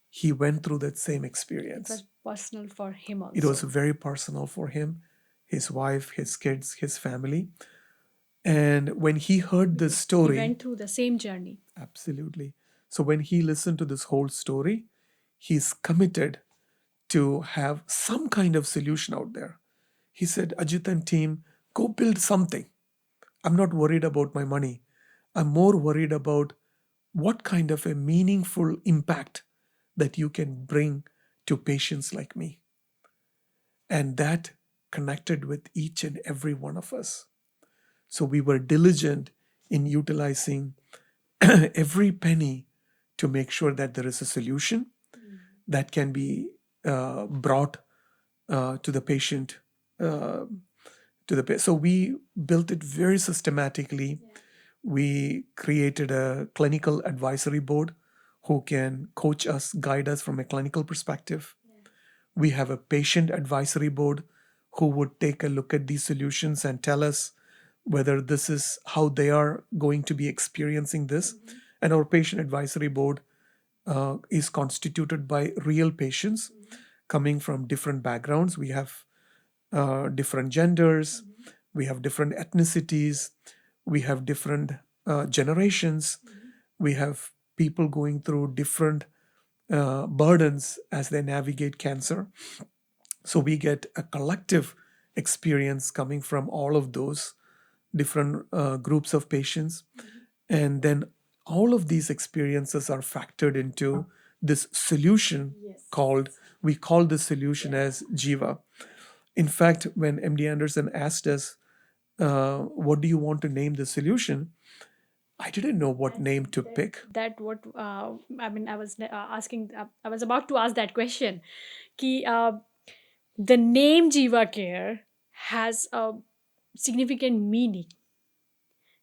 He went through that same experience. It was personal for him also. It was very personal for him, his wife, his kids, his family. And when he heard this story, He went through the same journey. absolutely. So when he listened to this whole story, he's committed to have some kind of solution out there. He said, Ajith and team, go build something. I'm not worried about my money. I'm more worried about what kind of a meaningful impact that you can bring to patients like me. And that connected with each and every one of us. So we were diligent in utilizing every penny to make sure that there is a solution that can be brought to the patient. So we built it very systematically. We created a clinical advisory board who can coach us, guide us from a clinical perspective. We have a patient advisory board who would take a look at these solutions and tell us whether this is how they are going to be experiencing this. And our patient advisory board is constituted by real patients coming from different backgrounds. We have different genders, we have different ethnicities, we have different generations, we have people going through different burdens as they navigate cancer. So we get a collective experience coming from all of those different groups of patients. And then all of these experiences are factored into this solution we call this solution as Jiva. In fact, when MD Anderson asked us, what do you want to name the solution? I didn't know what name to pick. I was asking. I was about to ask that question. Ki, the name Jiva Care has a significant meaning.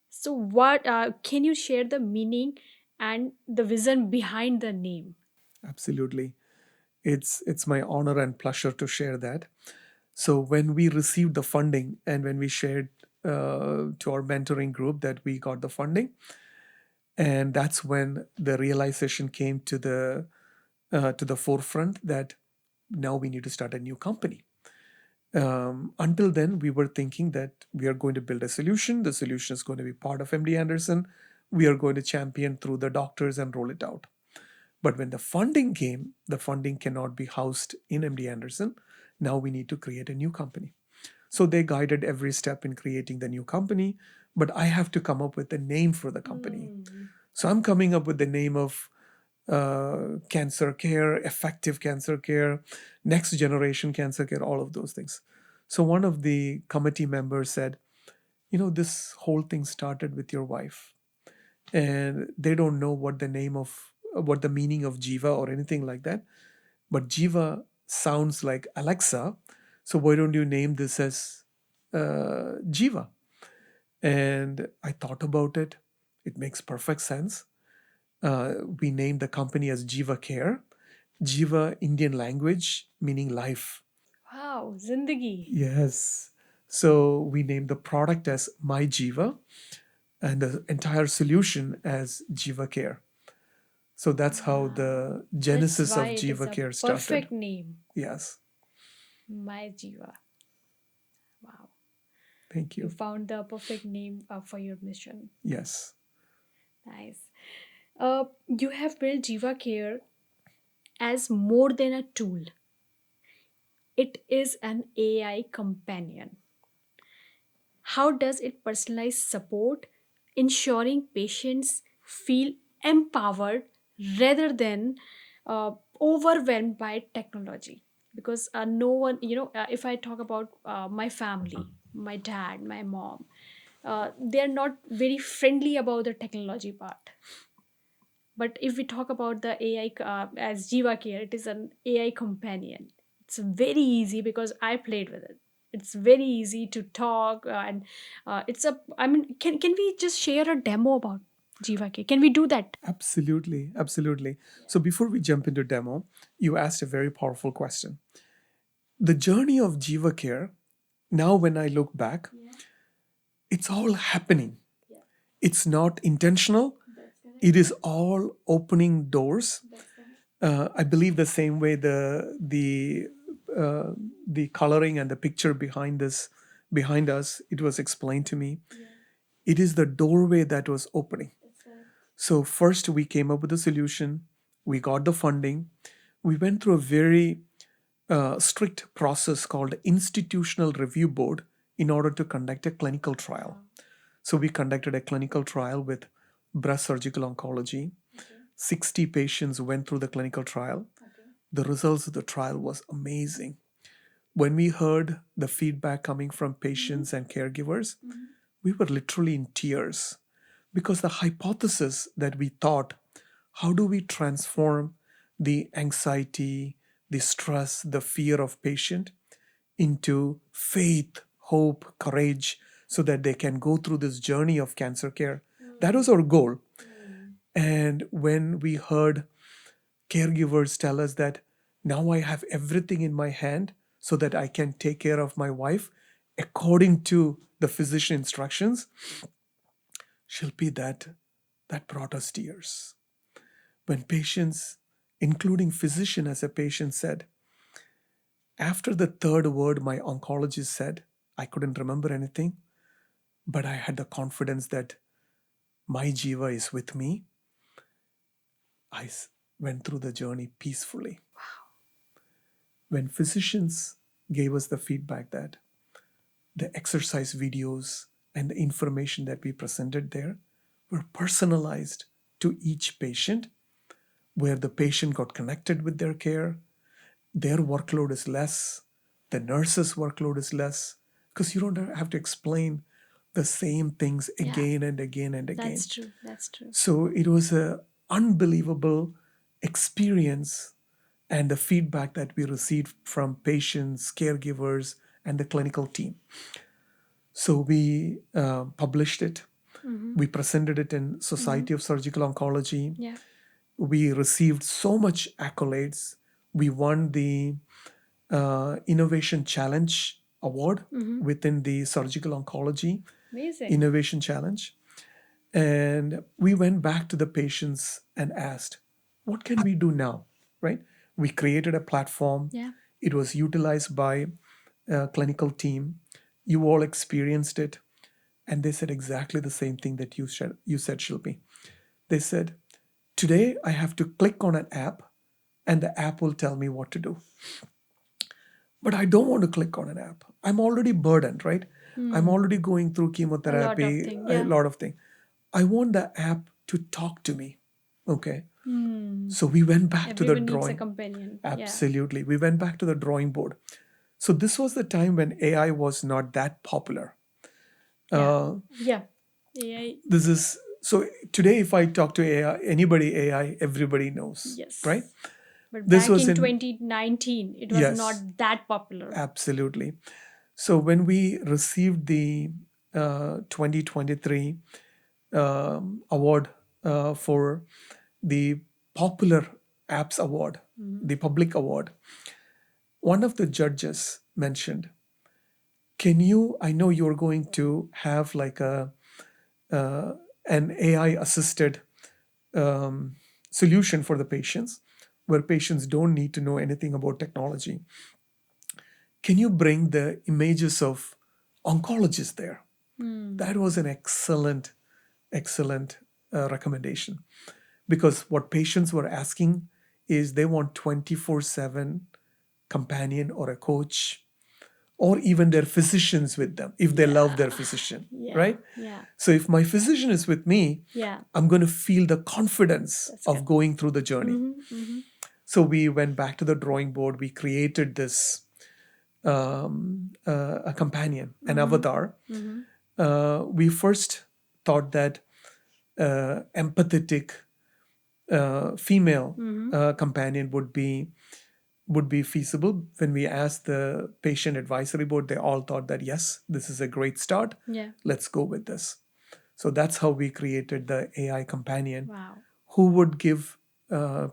So, what can you share the meaning and the vision behind the name? Absolutely. It's my honor and pleasure to share that. So when we received the funding and when we shared to our mentoring group that we got the funding, and that's when the realization came to the forefront that now we need to start a new company. Until then, we were thinking that we are going to build a solution. The solution is going to be part of MD Anderson. We are going to champion through the doctors and roll it out. But when the funding came, the funding cannot be housed in MD Anderson. Now we need to create a new company. So they guided every step in creating the new company, but I have to come up with a name for the company. So I'm coming up with the name of cancer care, effective cancer care, next generation cancer care, all of those things. So one of the committee members said, this whole thing started with your wife, and they don't know what the meaning of Jiva or anything like that. But Jiva sounds like Alexa. So why don't you name this as Jiva? And I thought about it. It makes perfect sense. We named the company as Jiva Care. Jiva, Indian language, meaning life. Wow, Zindagi. Yes. So we named the product as My Jiva and the entire solution as Jiva Care. So that's how the That's genesis why of it is Jiva a Care started. perfect name. Yes. My Jiva. Wow. Thank You you. found the perfect name for your mission. Yes. Nice. You have built Jiva Care as more than a tool. It is an AI companion. How does it personalize support, ensuring patients feel empowered rather than overwhelmed by technology? Because no one, if I talk about my family, my dad, my mom, they're not very friendly about the technology part. But if we talk about the AI as Jiva Care, it is an AI companion. It's very easy because I played with it. It's very easy to talk, and it's a. I mean, can we just share a demo about Jiva Care? Can we do that? Absolutely. Absolutely. So before we jump into demo, you asked a very powerful question. The journey of Jiva Care, now when I look back, it's all happening. It's not intentional. It is all opening doors. I believe the same way the coloring and the picture behind us, it was explained to me. It is the doorway that was opening. So first we came up with a solution. We got the funding. We went through a very strict process called institutional review board in order to conduct a clinical trial. So we conducted a clinical trial with breast surgical oncology. 60 patients went through the clinical trial. The results of the trial was amazing. When we heard the feedback coming from patients and caregivers, we were literally in tears because the hypothesis that we thought, how do we transform the anxiety, the stress, the fear of patient into faith, hope, courage, so that they can go through this journey of cancer care? That was our goal. And when we heard caregivers tell us that now I have everything in my hand so that I can take care of my wife according to the physician instructions, Shilpi, that brought us tears. When patients, including physician as a patient, said, after the third word my oncologist said, I couldn't remember anything, but I had the confidence that my Jiva is with me. I went through the journey peacefully. When physicians gave us the feedback that the exercise videos and the information that we presented there were personalized to each patient, where the patient got connected with their care, their workload is less, the nurse's workload is less, because you don't have to explain the same things again and again and again. That's true. That's true. So it was an unbelievable experience, and the feedback that we received from patients, caregivers, and the clinical team. So we published it. We presented it in Society of Surgical Oncology. Yeah. We received so much accolades. We won the Innovation Challenge Award within the Surgical Oncology Amazing. Innovation Challenge. And we went back to the patients and asked, what can we do now? Right? We created a platform. Yeah. It was utilized by clinical team, you all experienced it, and they said exactly the same thing that you said, Shilpi. They said, today I have to click on an app and the app will tell me what to do. But I don't want to click on an app. I'm already burdened, right? I'm already going through chemotherapy, a lot of things. I want the app to talk to me. Okay. So we went back to the Everyone needs a drawing. companion. Absolutely. We went back to the drawing board. So this was the time when AI was not that popular. Yeah. This is so today if I talk to AI, anybody AI, everybody knows. Yes. Right? But This back was in in 2019, it was Yes. not that popular. Absolutely. So when we received the 2023 award for the Popular Apps Award, the public award, one of the judges mentioned, I know you're going to have like an AI assisted solution for the patients where patients don't need to know anything about technology. Can you bring the images of oncologists there? That was an excellent recommendation, because what patients were asking is they want 24/7 companion or a coach or even their physicians with them if they love their physician, right? Yeah. So if my physician is with me, I'm going to feel the confidence of going through the journey. So we went back to the drawing board. We created this a companion, an avatar. We first thought that empathetic female companion would be feasible. When we asked the patient advisory board, they all thought that yes, this is a great start. Yeah. Let's go with this. So that's how we created the AI companion. Wow. Who would give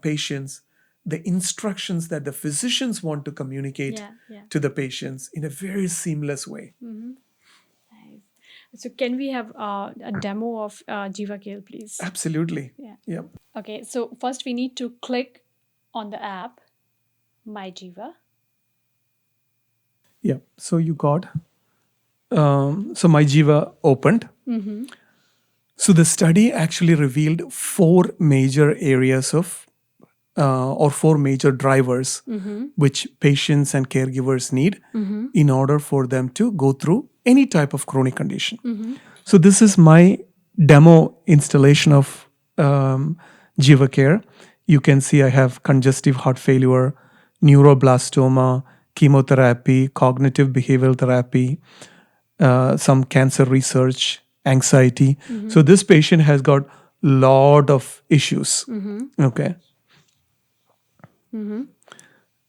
patients the instructions that the physicians want to communicate to the patients in a very seamless way. So can we have a demo of JEEVA Care, please? Absolutely. Yeah. Okay, so first we need to click on the app, My JEEVA. Yeah. So you got, so my Jiva opened. So the study actually revealed four major areas of, or four major drivers, which patients and caregivers need in order for them to go through any type of chronic condition. So this is my demo installation of Jiva Care. You can see I have congestive heart failure, neuroblastoma, chemotherapy, cognitive behavioral therapy, some cancer research, anxiety. So this patient has got lot of issues. Okay.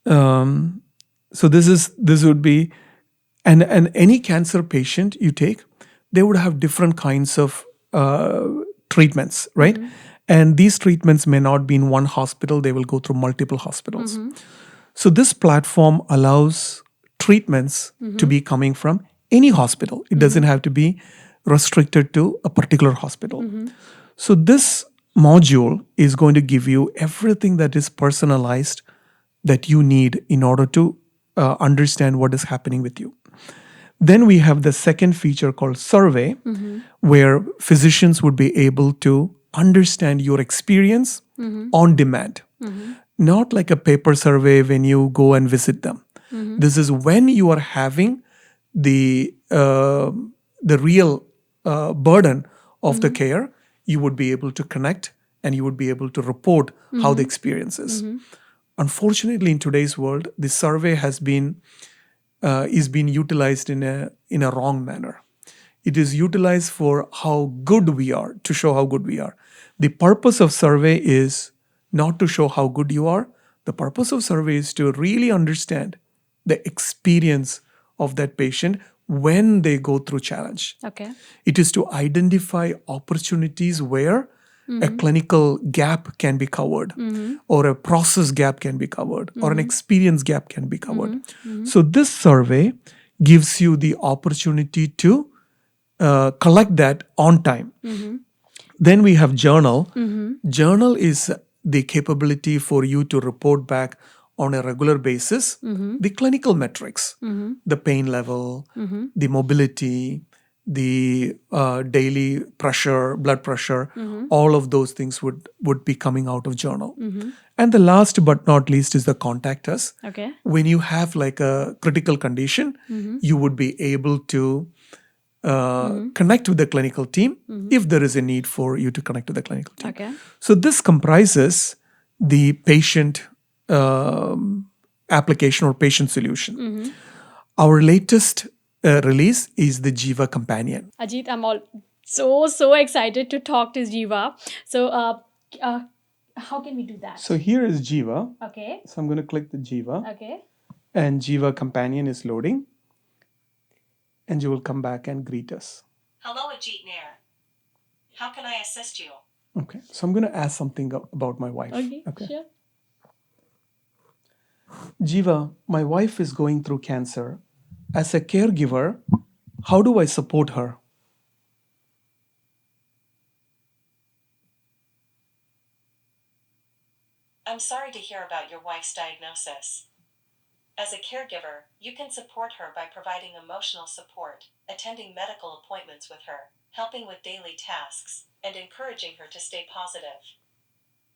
So this would be, and any cancer patient you take, they would have different kinds of treatments, right? And these treatments may not be in one hospital; they will go through multiple hospitals. So this platform allows treatments to be coming from any hospital. It doesn't have to be restricted to a particular hospital. So this module is going to give you everything that is personalized that you need in order to understand what is happening with you. Then we have the second feature called survey, where physicians would be able to understand your experience on demand. Not like a paper survey when you go and visit them. This is when you are having the real burden of the care, you would be able to connect and you would be able to report how the experience is. Unfortunately, in today's world, the survey has been is being utilized in a wrong manner. It is utilized for how good we are, to show how good we are. The purpose of survey is not to show how good you are. The purpose of survey is to really understand the experience of that patient when they go through challenge. Okay. It is to identify opportunities where a clinical gap can be covered, or a process gap can be covered, or an experience gap can be covered. So this survey gives you the opportunity to collect that on time. Then we have journal. Journal is the capability for you to report back on a regular basis the clinical metrics, the pain level, the mobility, the daily pressure, blood pressure, all of those things would be coming out of journal. And the last but not least is the contact us. Okay. When you have like a critical condition, you would be able to connect with the clinical team if there is a need for you to connect to the clinical team. Okay. So this comprises the patient application or patient solution. Our latest release is the Jiva Companion. Ajith, I'm all so excited to talk to Jiva. So, how can we do that? So here is Jiva. Okay. So I'm going to click the Jiva, Okay. and Jiva Companion is loading, and you will come back and greet us. Hello, Ajith Nair. How can I assist you? Okay, so I'm going to ask something about my wife. Okay. Sure. Jiva, my wife is going through cancer. As a caregiver, how do I support her? I'm sorry to hear about your wife's diagnosis. As a caregiver, you can support her by providing emotional support, attending medical appointments with her, helping with daily tasks, and encouraging her to stay positive.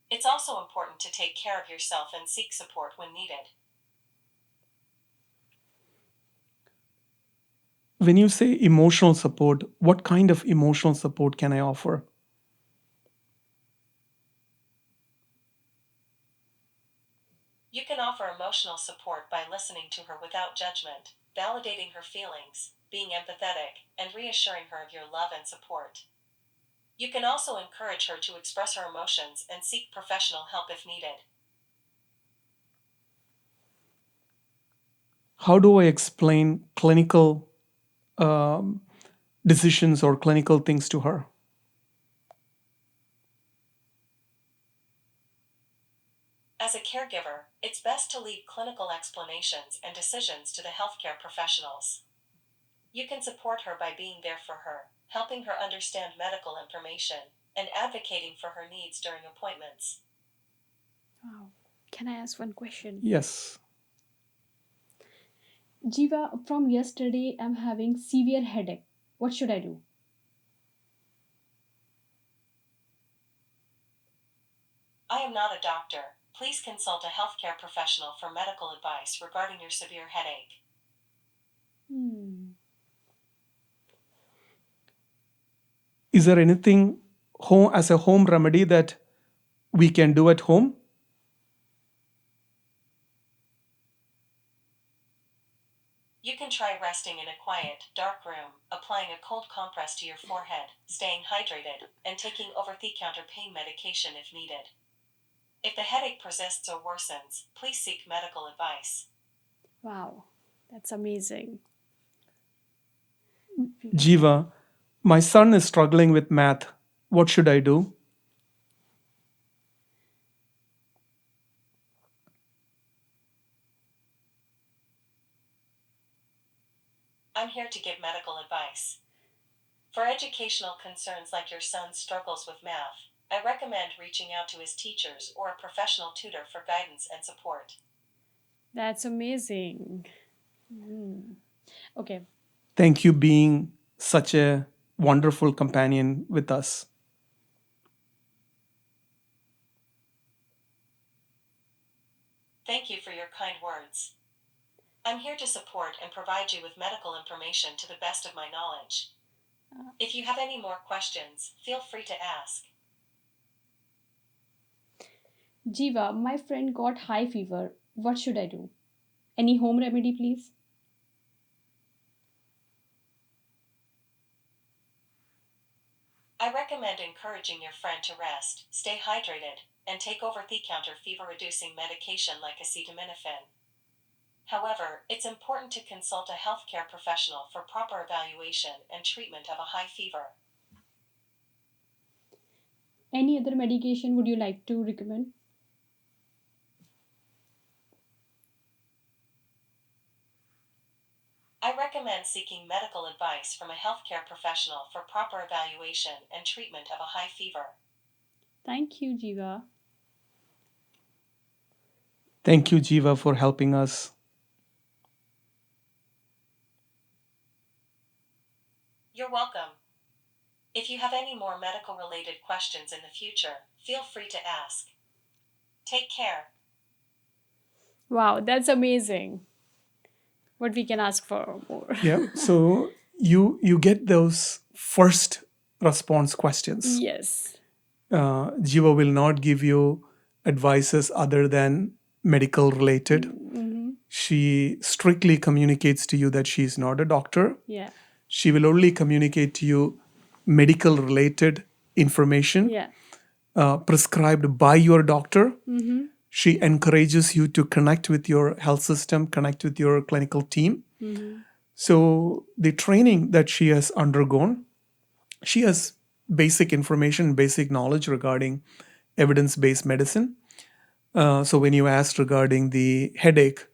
It's also important to take care of yourself and seek support when needed. When you say emotional support, what kind of emotional support can I offer? You can offer emotional support by listening to her without judgment, validating her feelings, being empathetic, and reassuring her of your love and support. You can also encourage her to express her emotions and seek professional help if needed. How do I explain clinical decisions or clinical things to her? As a caregiver, it's best to leave clinical explanations and decisions to the healthcare professionals. You can support her by being there for her, helping her understand medical information, and advocating for her needs during appointments. Wow. Can I ask one question? Yes. Jiva, from yesterday, I'm having severe headache. What should I do? I am not a doctor. Please consult a healthcare professional for medical advice regarding your severe headache. Is there anything as a home remedy that we can do at home? You can try resting in a quiet, dark room, applying a cold compress to your forehead, staying hydrated, and taking over-the-counter pain medication if needed. If the headache persists or worsens, please seek medical advice. Wow, that's amazing. Jiva, my son is struggling with math. What should I do? I'm here to give medical advice. For educational concerns like your son's struggles with math, I recommend reaching out to his teachers or a professional tutor for guidance and support. That's amazing. Okay. Thank you being such a wonderful companion with us. Thank you for your kind words. I'm here to support and provide you with medical information to the best of my knowledge. If you have any more questions, feel free to ask. Jiva, my friend got high fever. What should I do? Any home remedy, please? I recommend encouraging your friend to rest, stay hydrated, and take over-the-counter fever-reducing medication like acetaminophen. However, it's important to consult a healthcare professional for proper evaluation and treatment of a high fever. Any other medication would you like to recommend? I recommend seeking medical advice from a healthcare professional for proper evaluation and treatment of a high fever. Thank you, Jiva. Thank you, Jiva, for helping us. You're welcome. If you have any more medical related questions in the future, feel free to ask. Take care. Wow, that's amazing. What we can ask for more. Yeah. So you get those first response questions. Yes. Jiva will not give you advices other than medical related. Mm-hmm. She strictly communicates to you that she is not a doctor. Yeah. She will only communicate to you medical related information Yeah. prescribed by your doctor. Mm-hmm. She encourages you to connect with your health system, connect with your clinical team. Mm-hmm. So, the training that she has undergone, she has basic information, basic knowledge regarding evidence based medicine. So, when you asked regarding the headache,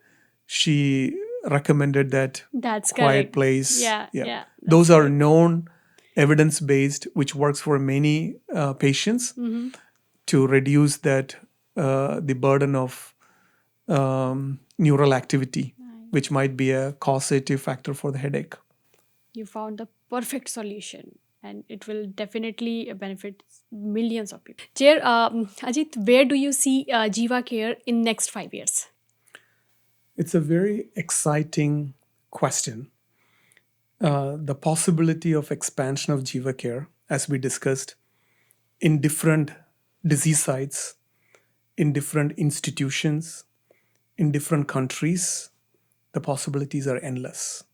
she recommended that That's quiet correct. place. Yeah. Yeah. Yeah. Those are known evidence based, which works for many patients Mm-hmm. to reduce that the burden of neural activity, which might be a causative factor for the headache. You found the perfect solution, and it will definitely benefit millions of people. Chair, Ajit, where do you see Jiva Care in next 5 years? It's a very exciting question. The possibility of expansion of Jiva Care, as we discussed, in different disease sites, in different institutions, in different countries, the possibilities are endless.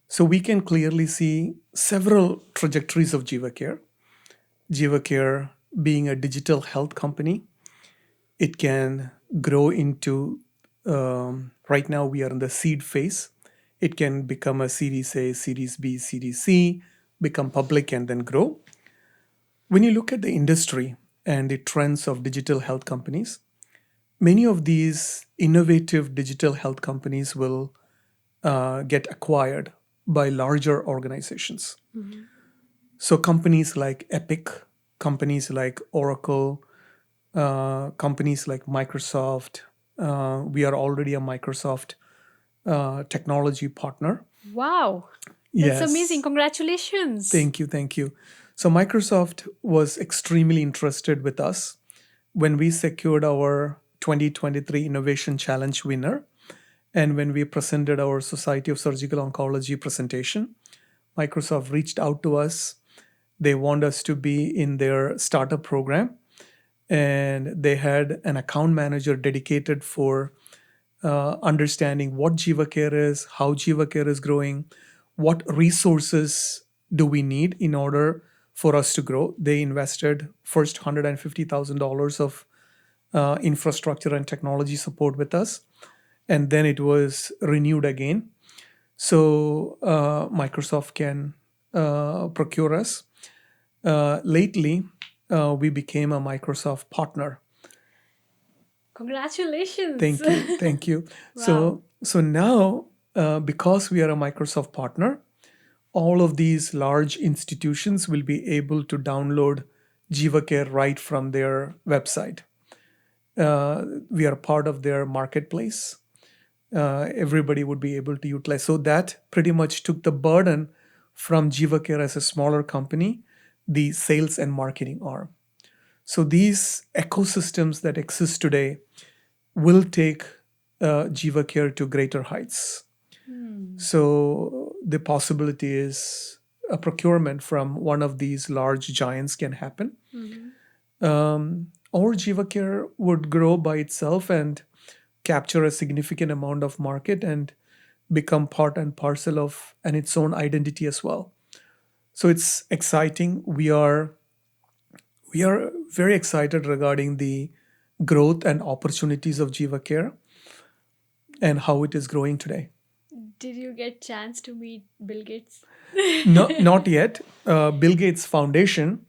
So we can clearly see several trajectories of Jiva Care. Jiva Care being a digital health company, it can grow into, right now we are in the seed phase. It can become a Series A, Series B, Series C, become public and then grow. When you look at the industry and the trends of digital health companies, many of these innovative digital health companies will get acquired by larger organizations. So companies like Epic, companies like Oracle, companies like Microsoft. We are already a Microsoft technology partner. Wow, that's amazing. Yes. Congratulations. Thank you. Thank you. So Microsoft was extremely interested with us when we secured our 2023 Innovation Challenge winner. And when we presented our Society of Surgical Oncology presentation, Microsoft reached out to us. They want us to be in their startup program. And they had an account manager dedicated for understanding what Jiva Care is, how Jiva Care is growing, what resources do we need in order for us to grow. They invested first $150,000 of infrastructure and technology support with us, and then it was renewed again. So Microsoft can procure us. Lately, we became a Microsoft partner. Congratulations. Thank you. Thank you. Wow. So now, because we are a Microsoft partner, all of these large institutions will be able to download JivaCare right from their website. We are part of their marketplace. Everybody would be able to utilize. So that pretty much took the burden from JivaCare as a smaller company, the sales and marketing arm. So these ecosystems that exist today will take Jiva Care to greater heights. So the possibility is a procurement from one of these large giants can happen. Or Jiva Care would grow by itself and capture a significant amount of market and become part and parcel of and its own identity as well. So it's exciting. We are very excited regarding the growth and opportunities of Jiva Care and how it is growing today. Did you get chance to meet Bill Gates? No, not yet. Bill Gates Foundation.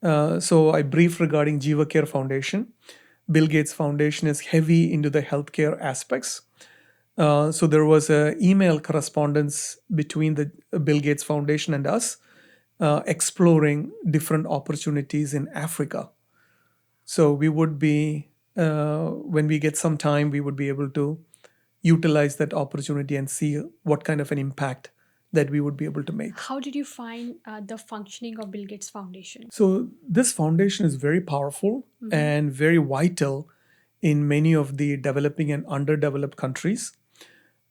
So I briefed regarding Jiva Care Foundation. Bill Gates Foundation is heavy into the healthcare aspects. So there was a email correspondence between the Bill Gates Foundation and us, exploring different opportunities in Africa. So we would be when we get some time, we would be able to utilize that opportunity and see what kind of an impact that we would be able to make. How did you find the functioning of Bill Gates Foundation? So this foundation is very powerful and very vital in many of the developing and underdeveloped countries,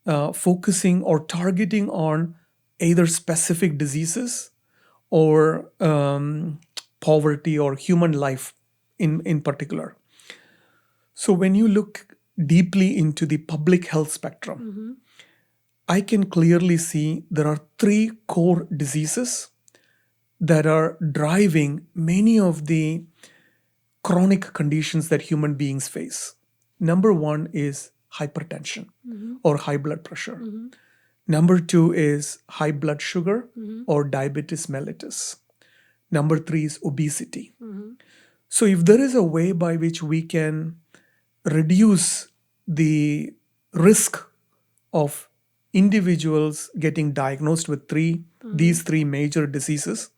focusing or targeting on either specific diseases or poverty or human life in particular. So when you look deeply into the public health spectrum, I can clearly see there are 3 core diseases that are driving many of the chronic conditions that human beings face. Number 1 is hypertension or high blood pressure. Number 2 is high blood sugar or diabetes mellitus. Number 3 is obesity. So if there is a way by which we can reduce the risk of individuals getting diagnosed with these 3 major diseases,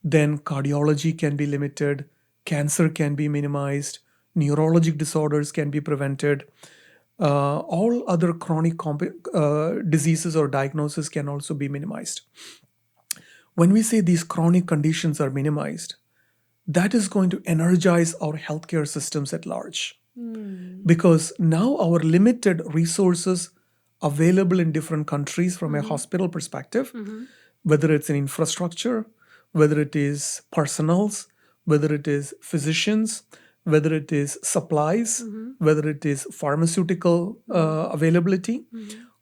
then cardiology can be limited, cancer can be minimized, neurologic disorders can be prevented, all other chronic diseases or diagnoses can also be minimized. When we say these chronic conditions are minimized, that is going to energize our healthcare systems at large. Because now our limited resources available in different countries from a hospital perspective, whether it's in infrastructure, whether it is personnels, whether it is physicians, whether it is supplies, whether it is pharmaceutical availability,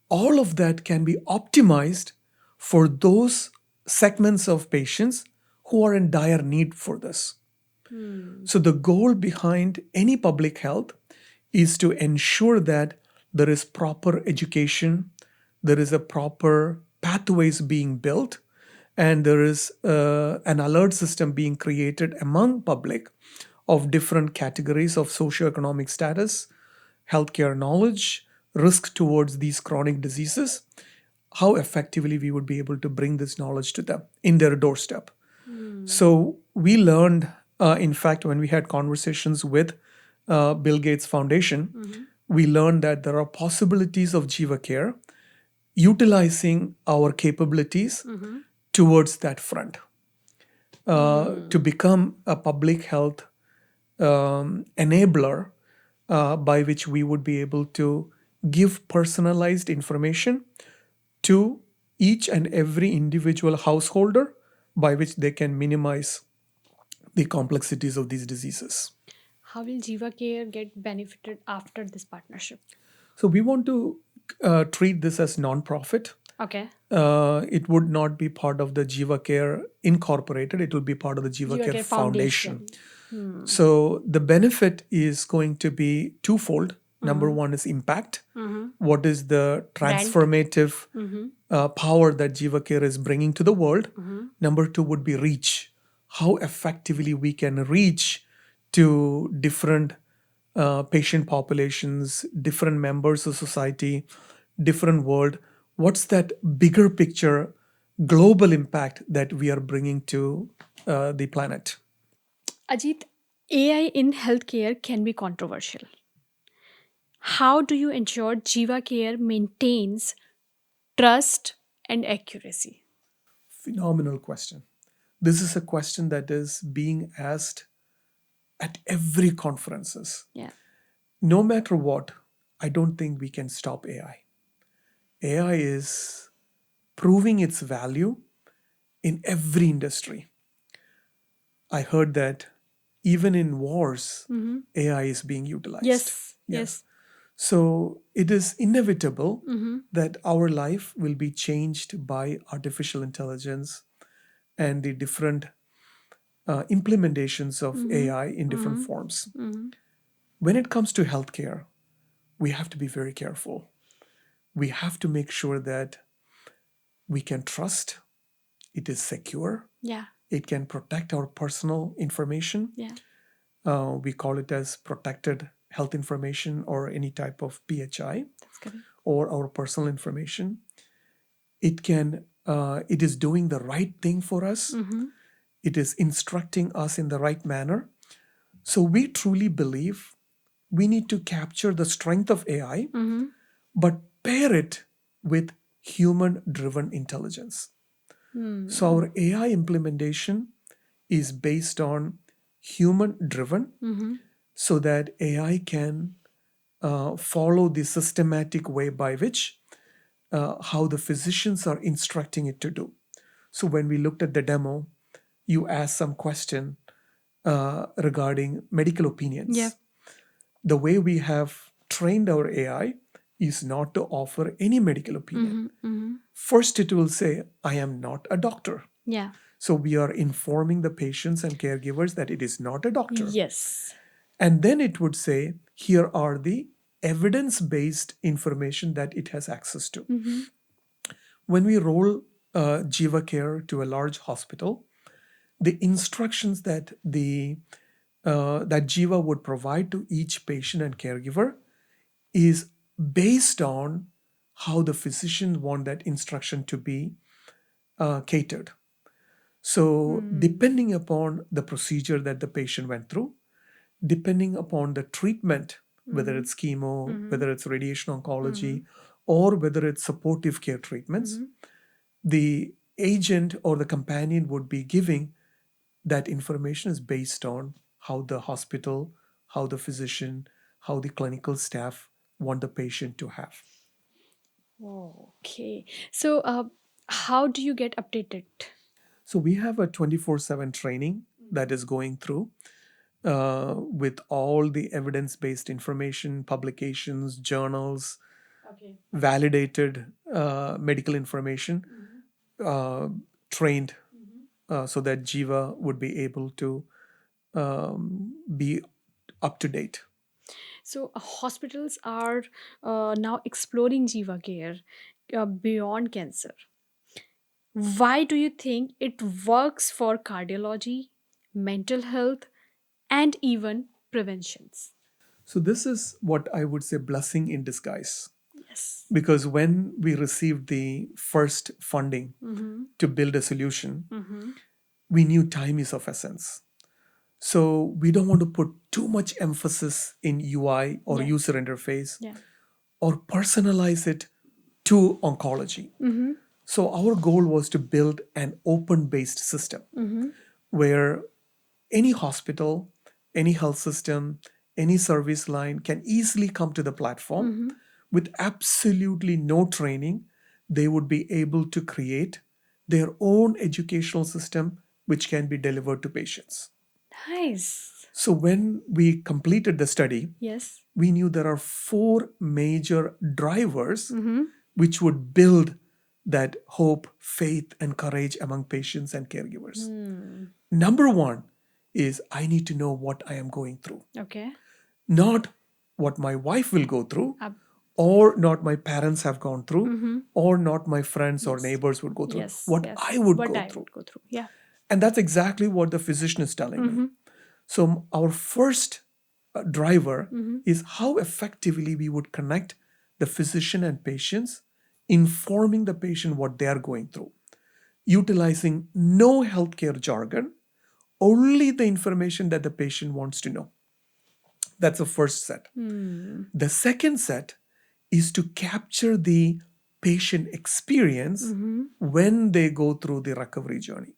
all of that can be optimized for those segments of patients who are in dire need for this. So the goal behind any public health is to ensure that there is proper education, there is a proper pathways being built, and there is an alert system being created among public of different categories of socioeconomic status, healthcare knowledge, risk towards these chronic diseases, how effectively we would be able to bring this knowledge to them in their doorstep. So we learned, in fact, when we had conversations with Bill Gates Foundation, we learned that there are possibilities of Jiva Care utilizing our capabilities towards that front, to become a public health enabler by which we would be able to give personalized information to each and every individual householder by which they can minimize the complexities of these diseases. How will Jiva Care get benefited after this partnership? So we want to treat this as non-profit. Okay. It would not be part of the Jiva Care Incorporated. It will be part of the Jiva Care Foundation. So the benefit is going to be twofold. Number 1 is impact. What is the transformative power that Jiva Care is bringing to the world? Number 2 would be reach. How effectively we can reach to different patient populations, different members of society, different world. What's that bigger picture, global impact that we are bringing to the planet? Ajith, AI in healthcare can be controversial. How do you ensure Jiva Care maintains trust and accuracy? Phenomenal question. This is a question that is being asked at every conferences. Yeah. No matter what, I don't think we can stop AI. AI is proving its value in every industry. I heard that even in wars, AI is being utilized. Yes. So it is inevitable that our life will be changed by artificial intelligence and the different implementations of AI in different forms. When it comes to healthcare, we have to be very careful. We have to make sure that we can trust, it is secure, Yeah. it can protect our personal information. Yeah. We call it as protected health information or any type of PHI. That's correct. Or our personal information. It is doing the right thing for us. It is instructing us in the right manner. So we truly believe we need to capture the strength of AI, but pair it with human-driven intelligence. So our AI implementation is based on human-driven, so that AI can follow the systematic way by which how the physicians are instructing it to do. So when we looked at the demo, you asked some question regarding medical opinions. Yeah. The way we have trained our AI is not to offer any medical opinion. First, it will say, I am not a doctor. Yeah. So we are informing the patients and caregivers that it is not a doctor. Yes. And then it would say, here are the evidence-based information that it has access to. When we roll JEEVA Care to a large hospital, the instructions that that Jiva would provide to each patient and caregiver is based on how the physicians want that instruction to be catered. So depending upon the procedure that the patient went through, depending upon the treatment, whether it's chemo, whether it's radiation oncology, or whether it's supportive care treatments, the agent or the companion would be giving that information is based on how the hospital, how the physician, how the clinical staff want the patient to have. Okay. So, how do you get updated? So we have a 24/7 training that is going through with all the evidence-based information, publications, journals, Okay. validated medical information, trained so that Jiva would be able to be up to date. So, hospitals are now exploring Jiva Care beyond cancer. Why do you think it works for cardiology, mental health, and even preventions? So this is what I would say blessing in disguise. Yes. Because when we received the first funding to build a solution, we knew time is of essence. So we don't want to put too much emphasis in UI or Yeah. user interface Yeah. or personalize it to oncology. So our goal was to build an open-based system where any hospital, any health system, any service line can easily come to the platform with absolutely no training. They would be able to create their own educational system which can be delivered to patients. Nice. So when we completed the study, Yes. we knew there are 4 major drivers which would build that hope, faith, and courage among patients and caregivers. Number 1 is I need to know what I am going through, Okay. not what my wife will go through, Ab- or not my parents have gone through, or not my friends or Yes. neighbors would go through, Yes. what Yes. I would What go I through. would go through. Yeah. And that's exactly what the physician is telling me. So our first driver is how effectively we would connect the physician and patients, informing the patient what they are going through, utilizing no healthcare jargon, only the information that the patient wants to know. That's the first set. The second set is to capture the patient experience when they go through the recovery journey.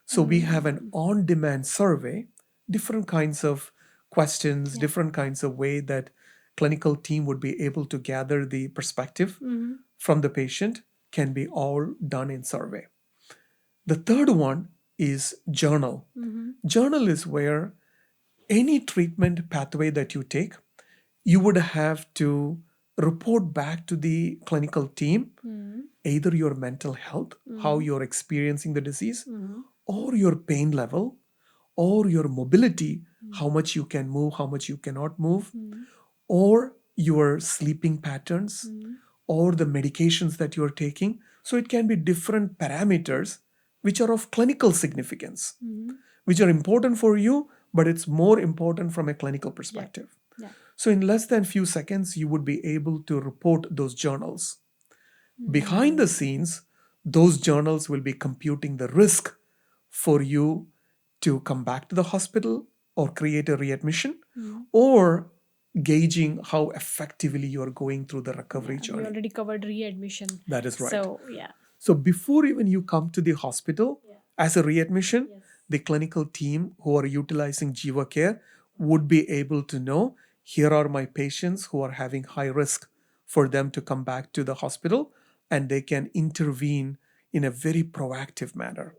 So we have an on-demand survey, different kinds of questions, different kinds of way that clinical team would be able to gather the perspective from the patient can be all done in survey. The third one is journal. Journal is where any treatment pathway that you take, you would have to report back to the clinical team either your mental health, how you're experiencing the disease, or your pain level, or your mobility, how much you can move, how much you cannot move, or your sleeping patterns, or the medications that you're taking. So it can be different parameters which are of clinical significance, which are important for you, but it's more important from a clinical perspective. Yeah. So in less than few seconds, you would be able to report those journals. Behind the scenes, those journals will be computing the risk for you to come back to the hospital or create a readmission, or gauging how effectively you are going through the recovery We journey. already covered readmission. That is right. So, yeah. So before even you come to the hospital as a readmission, Yes. the clinical team who are utilizing Jiva Care would be able to know, here are my patients who are having high risk for them to come back to the hospital, and they can intervene in a very proactive manner.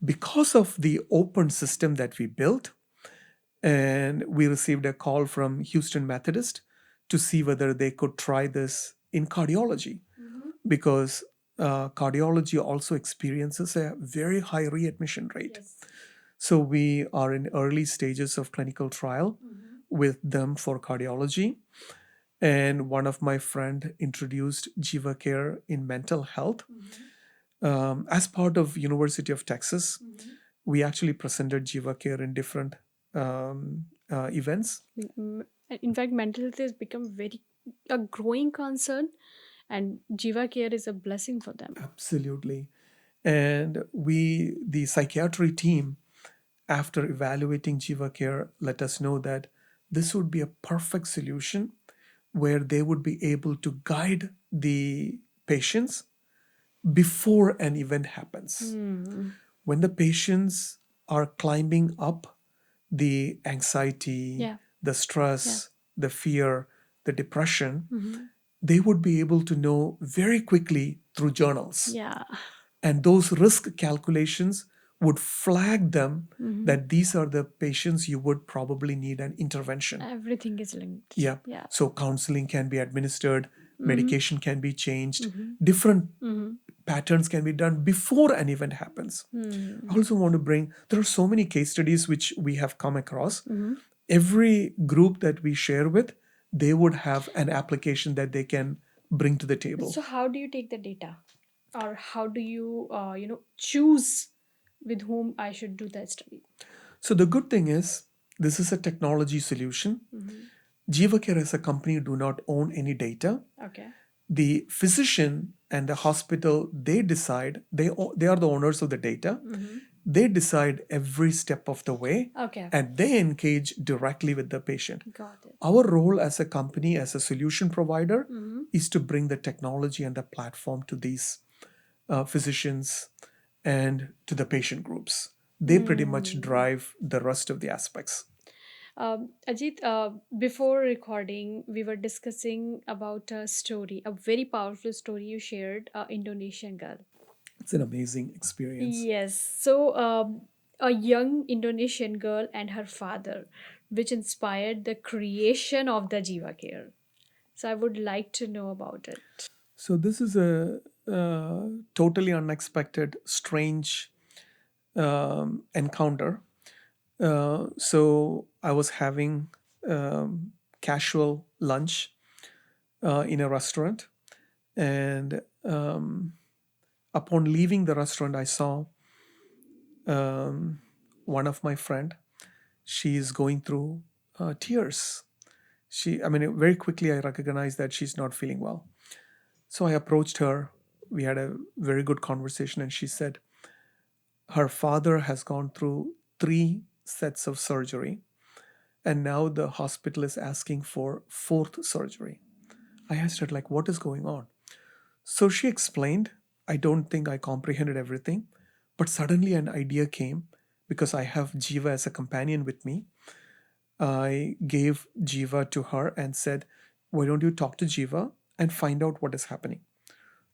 Because of the open system that we built, and we received a call from Houston Methodist to see whether they could try this in cardiology, because cardiology also experiences a very high readmission rate. Yes. So we are in early stages of clinical trial with them for cardiology. And one of my friend introduced Jiva Care in mental health. As part of University of Texas, we actually presented Jiva Care in different events. In fact, mental health has become a growing concern, and Jiva Care is a blessing for them. Absolutely. And the psychiatry team, after evaluating Jiva Care, let us know that this would be a perfect solution where they would be able to guide the patients before an event happens. When the patients are climbing up the anxiety, Yeah. the stress, the fear, the depression, they would be able to know very quickly through journals. Yeah. And those risk calculations would flag them that these are the patients you would probably need an intervention. Everything is linked. Yeah. Yeah. So counseling can be administered, medication can be changed, different patterns can be done before an event happens. I also want to bring, there are so many case studies which we have come across. Every group that we share with, they would have an application that they can bring to the table. So, how do you take the data, or how do you, choose with whom I should do that study? So the good thing is, this is a technology solution. Jiva Care as a company do not own any data. Okay. The physician and the hospital, they decide, they are the owners of the data. They decide every step of the way, Okay. and they engage directly with the patient. Got it. Our role as a company, as a solution provider, is to bring the technology and the platform to these physicians and to the patient groups. They pretty much drive the rest of the aspects. Ajit, before recording, we were discussing about a story, a very powerful story you shared, Indonesian girl. It's an amazing experience. Yes. So, a young Indonesian girl and her father, which inspired the creation of the Jiva Care. So, I would like to know about it. So this is a totally unexpected, strange encounter. So I was having casual lunch in a restaurant, and upon leaving the restaurant, I saw one of my friend. She is going through tears. Very quickly I recognized that she's not feeling well. So I approached her. We had a very good conversation, and she said her father has gone through 3 sets of surgery, and now the hospital is asking for 4th surgery. I asked her, like, what is going on? So she explained. I don't think I comprehended everything, but suddenly an idea came because I have Jiva as a companion with me. I gave Jiva to her and said, why don't you talk to Jiva and find out what is happening?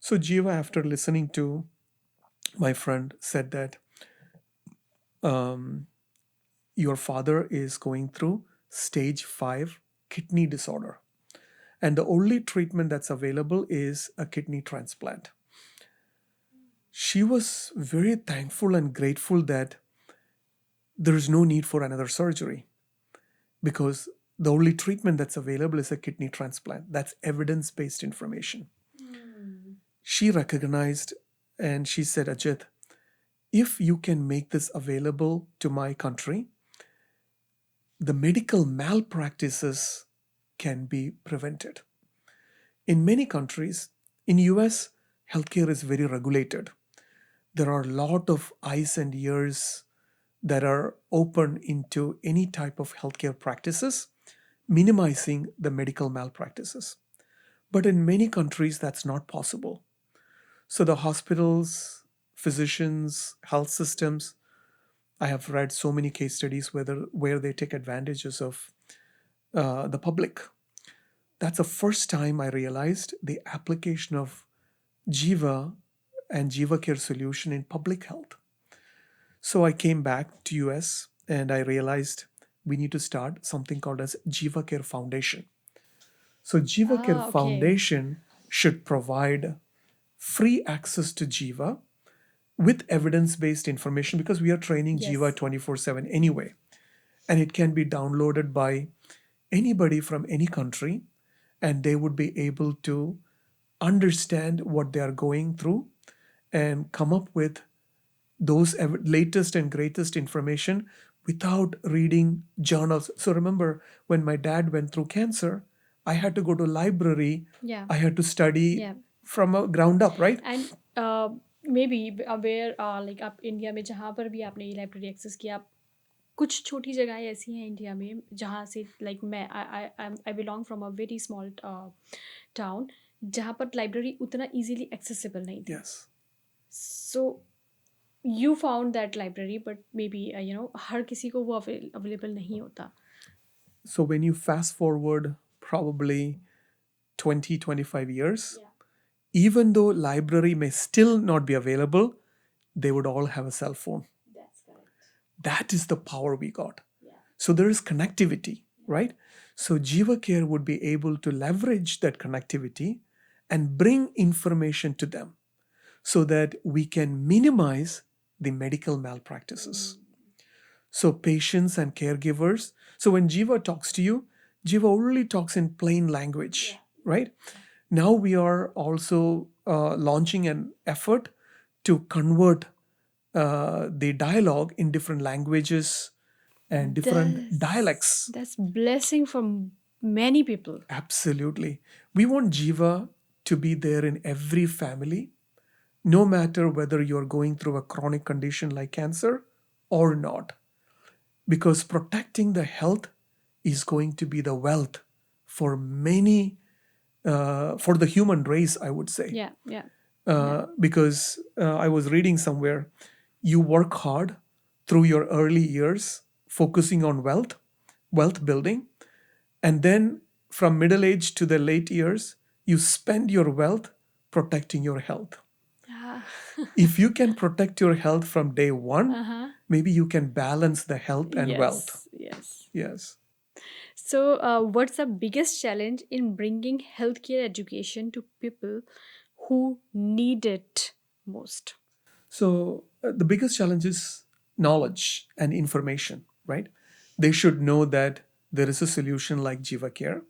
So Jiva, after listening to my friend, said that your father is going through stage 5 kidney disorder, and the only treatment that's available is a kidney transplant. She was very thankful and grateful that there is no need for another surgery because the only treatment that's available is a kidney transplant. That's evidence-based information. She recognized and she said, Ajith, if you can make this available to my country, the medical malpractices can be prevented. In many countries, in US, healthcare is very regulated. There are a lot of eyes and ears that are open into any type of healthcare practices minimizing the medical malpractices. But in many countries, that's not possible. So the hospitals, physicians, health systems, I have read so many case studies where they take advantages of the public. That's the first time I realized the application of Jiva and Jiva Care solution in public health. So I came back to US and I realized we need to start something called as Jiva Care Foundation. So Jiva Care Ah, okay. Foundation should provide free access to Jiva with evidence-based information because we are training Jiva Yes. 24/7 anyway. And it can be downloaded by anybody from any country and they would be able to understand what they are going through and come up with those latest and greatest information without reading journals. So remember, when my dad went through cancer, I had to go to library. Yeah. I had to study Yeah. from a ground up, right? And may be aware like आप India में जहाँ पर भी आपने ये library access किया, कुछ छोटी जगहें ऐसी हैं इंडिया में जहाँ से लाइक मैं I belong from a very small town जहाँ पर लाइब्रेरी उतना इजीली एक्सेसिबल नहीं थी. Yes. So you found that library but may be हर किसी को वो अवेलेबल नहीं होता. So when you fast forward probably 20, 25 years, even though library may still not be available, they would all have a cell phone. That's correct. That is the power we got. Yeah. So there is connectivity, right? So Jiva Care would be able to leverage that connectivity and bring information to them so that we can minimize the medical malpractices. So patients and caregivers. So when Jiva talks to you, Jiva only talks in plain language, right? Now we are also launching an effort to convert the dialogue in different languages and different dialects. That's blessing for many people. Absolutely. We want Jiva to be there in every family, no matter whether you're going through a chronic condition like cancer or not. Because protecting the health is going to be the wealth for many, for the human race, I would say. Yeah. Because I was reading somewhere, you work hard through your early years, focusing on wealth building, and then from middle age to the late years, you spend your wealth protecting your health. If you can protect your health from day one, maybe you can balance the health and wealth. Yes. So what's the biggest challenge in bringing healthcare education to people who need it most? So the biggest challenge is knowledge and information, right? They should know that there is a solution like Jiva Care.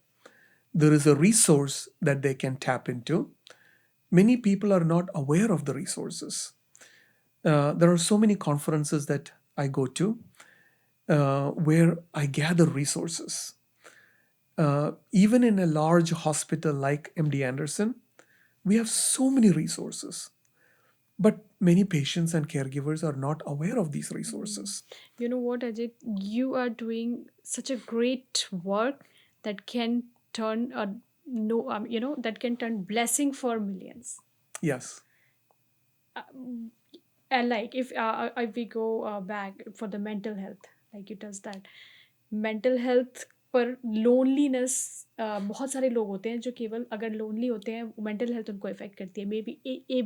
There is a resource that they can tap into. Many people are not aware of the resources. There are so many conferences that I go to where I gather resources. Even in a large hospital like MD Anderson, we have so many resources. But many patients and caregivers are not aware of these resources. You know what, Ajit? You are doing such a great work that can turn that can turn blessing for millions. Yes. And like if we go back for the mental health, like you touched that mental health पर loneliness बहुत सारे लोग होते हैं जो केवल अगर lonely होते हैं मेंटल हेल्थ उनको इफेक्ट करती है. May be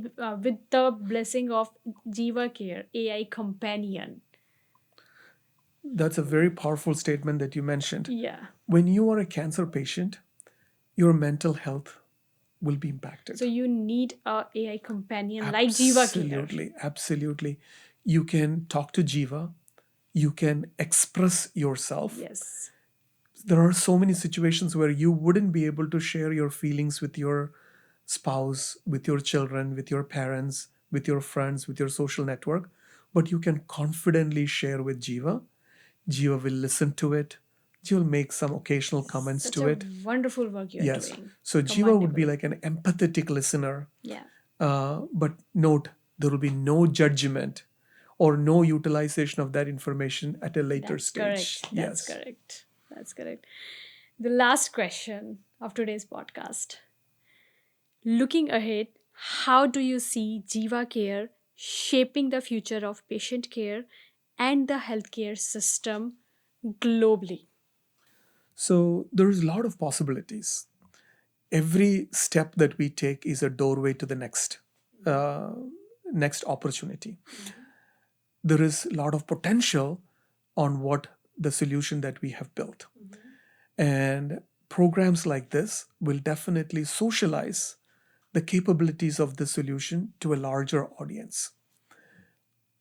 with the blessing of जीवा care AI companion. That's a very powerful statement that you mentioned. Yeah. When you are a cancer patient, your mental health will be impacted. So you need a AI companion like Jiva Care. Absolutely. You can talk to Jiva. You can express yourself. Yes. There are so many situations where you wouldn't be able to share your feelings with your spouse, with your children, with your parents, with your friends, with your social network, but you can confidently share with Jiva. Jiva will listen to it. Jiva will make some occasional comments to it. Wonderful work you're Yes. doing. So Jiva would be like an empathetic listener. Yeah. But note, there will be no judgment or no utilization of that information at a later That's stage. correct. That's correct. The last question of today's podcast. Looking ahead, how do you see Jiva Care shaping the future of patient care and the healthcare system globally? So there's a lot of possibilities. Every step that we take is a doorway to the uh, next opportunity. There is a lot of potential on what the solution that we have built. And programs like this will definitely socialize the capabilities of the solution to a larger audience.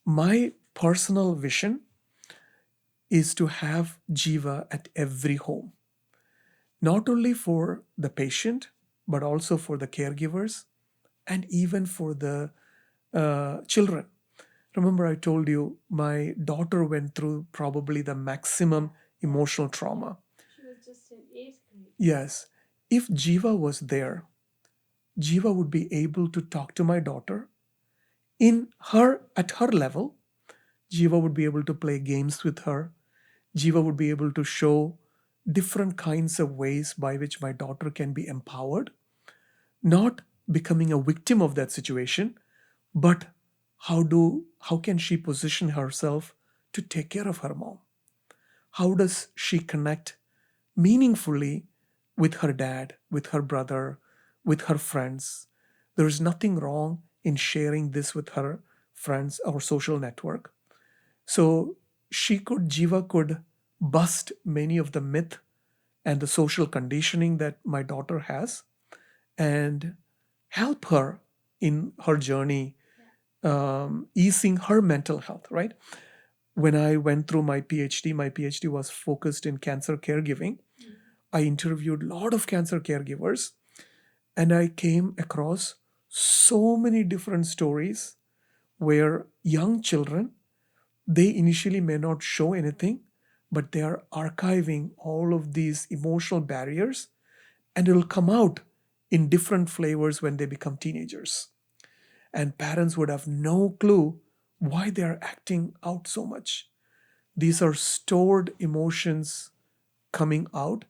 My personal vision is to have Jiva at every home, not only for the patient, but also for the caregivers and even for the children. Remember, I told you my daughter went through probably the maximum emotional trauma. She was just in eighth grade. Yes, if Jiva was there, Jiva would be able to talk to my daughter in her at her level. Jiva would be able to play games with her. Jiva would be able to show different kinds of ways by which my daughter can be empowered, not becoming a victim of that situation, but how can she position herself to take care of her mom? How does she connect meaningfully with her dad, with her brother, with her friends? There is nothing wrong in sharing this with her friends or social network. So Jiva could bust many of the myth and the social conditioning that my daughter has and help her in her journey, easing her mental health, right? When I went through my PhD was focused in cancer caregiving. I interviewed a lot of cancer caregivers and I came across so many different stories where young children, they initially may not show anything, but they are archiving all of these emotional barriers and it'll come out in different flavors when they become teenagers. And parents would have no clue why they are acting out so much. These are stored emotions coming out,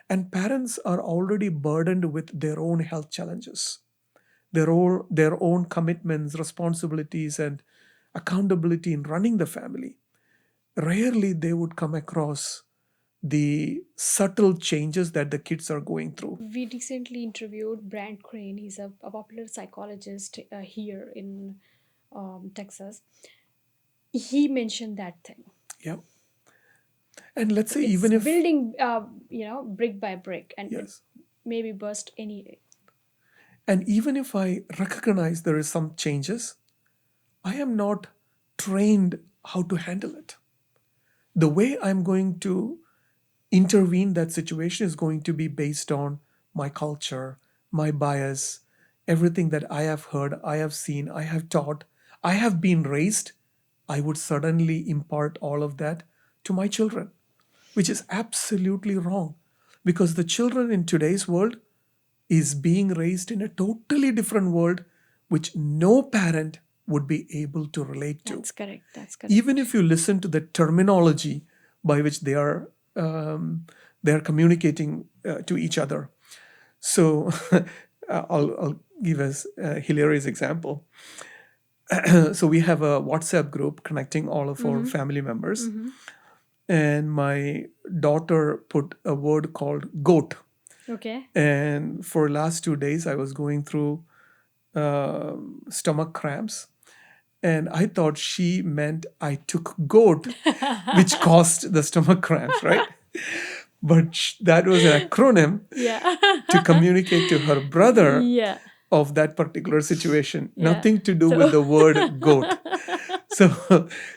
and parents are already burdened with their own health challenges, their own commitments, responsibilities, and accountability in running the family. Rarely they would come across the subtle changes that the kids are going through. We recently interviewed Brand Crane. He's a popular psychologist here in Texas. He mentioned that thing. Yeah. And let's So say it's even if, building, brick by brick, and it yes, maybe burst any. and even if I recognize there is some changes, I am not trained how to handle it. The way I'm going to intervene that situation is going to be based on my culture, my bias, everything that I have heard, I have seen, I have taught, I have been raised. I would suddenly impart all of that to my children, which is absolutely wrong because the children in today's world is being raised in a totally different world which no parent would be able to relate to. That's correct. That's correct. Even if you listen to the terminology by which they are communicating to each other. So I'll give us a hilarious example. So we have a WhatsApp group connecting all of our family members, and my daughter put a word called goat. Okay. And for last 2 days, I was going through stomach cramps, and I thought she meant I took goat, which caused the stomach cramps, right? But that was an acronym Yeah. to communicate to her brother Yeah. of that particular situation, Yeah. nothing to do with the word goat. So,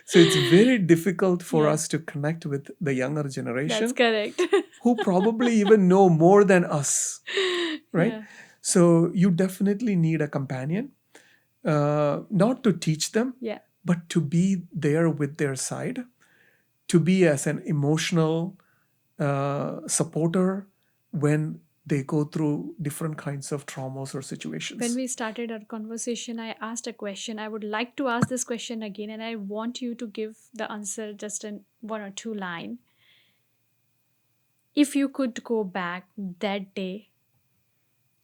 so it's very difficult for Yeah. us to connect with the younger That's generation correct. who probably even know more than us, right? Yeah. So you definitely need a companion, not to teach them, Yeah. but to be there with their side, to be as an emotional supporter when they go through different kinds of traumas or When situations. we started our conversation, I asked a question. I would like to ask this question again, and I want you to give the answer just in one or two line. If you could go back that day,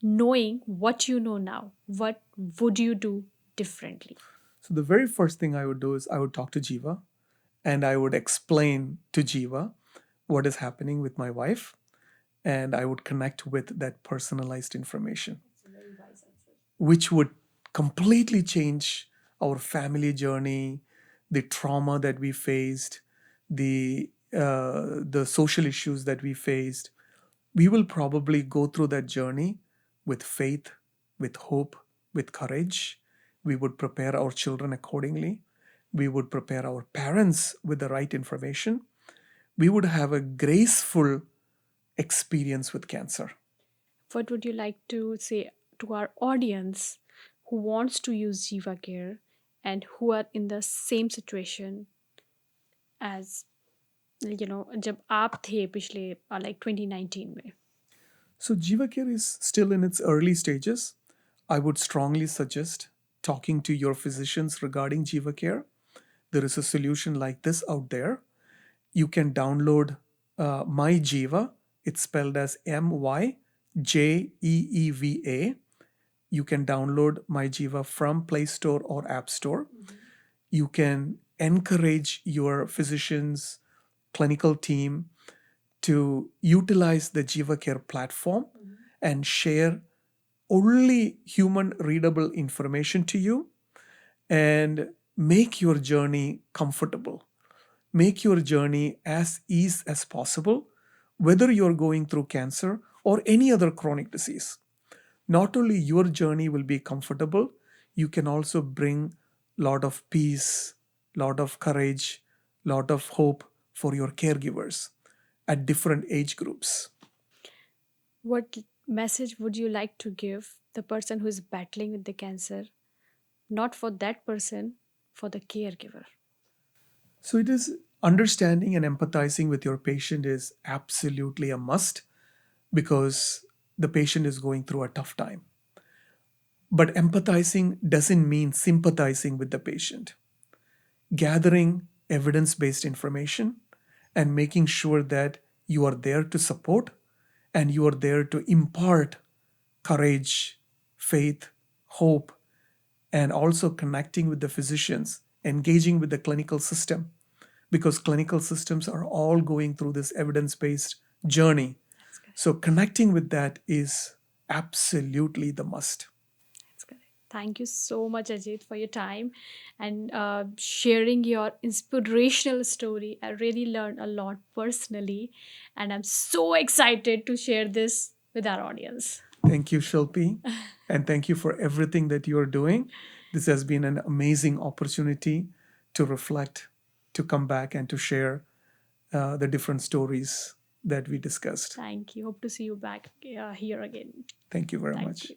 knowing what you know now, what would you do differently? So the very first thing I would do is I would talk to Jiva and I would explain to Jiva what is happening with my wife, and I would connect with that personalized information, which would completely change our family journey, the trauma that we faced, the social issues that we faced. We will probably go through that journey with faith, with hope, with courage. We would prepare our children accordingly. We would prepare our parents with the right information. We would have a graceful experience with cancer. What would you like to say to our audience who wants to use Jiva Care and who are in the same situation as जब आप थे पिछले like 2019 में? So, Jiva Care is still in its early stages. I would strongly suggest talking to your physicians regarding Jiva Care. There is a solution like this out there. You can download My Jiva. It's spelled as MYJEEVA. You can download My Jiva from Play Store or App Store. You can encourage your physicians, clinical team to utilize the Jiva Care platform and share only human readable information to you and make your journey comfortable. Make your journey as easy as possible, whether you're going through cancer or any other chronic disease. Not only your journey will be comfortable, you can also bring lot of peace, lot of courage, lot of hope for your caregivers at different age groups. What message would you like to give the person who is battling with the cancer? Not for that person, for the caregiver. So it is understanding and empathizing with your patient is absolutely a must because the patient is going through a tough time. But empathizing doesn't mean sympathizing with the patient. Gathering evidence based information and making sure that you are there to support and you are there to impart courage, faith, hope, and also connecting with the physicians, engaging with the clinical system, because clinical systems are all going through this evidence based journey. So, connecting with that is absolutely the must. That's correct. Thank you so much, Ajith, for your time and sharing your inspirational story. I really learned a lot personally, and I'm so excited to share this with our audience. Thank you, Shilpi, and thank you for everything that you are doing. This has been an amazing opportunity to reflect, to come back, and to share the different stories that we discussed. Thank you. Hope to see you back here again. Thank you very Thank much. you.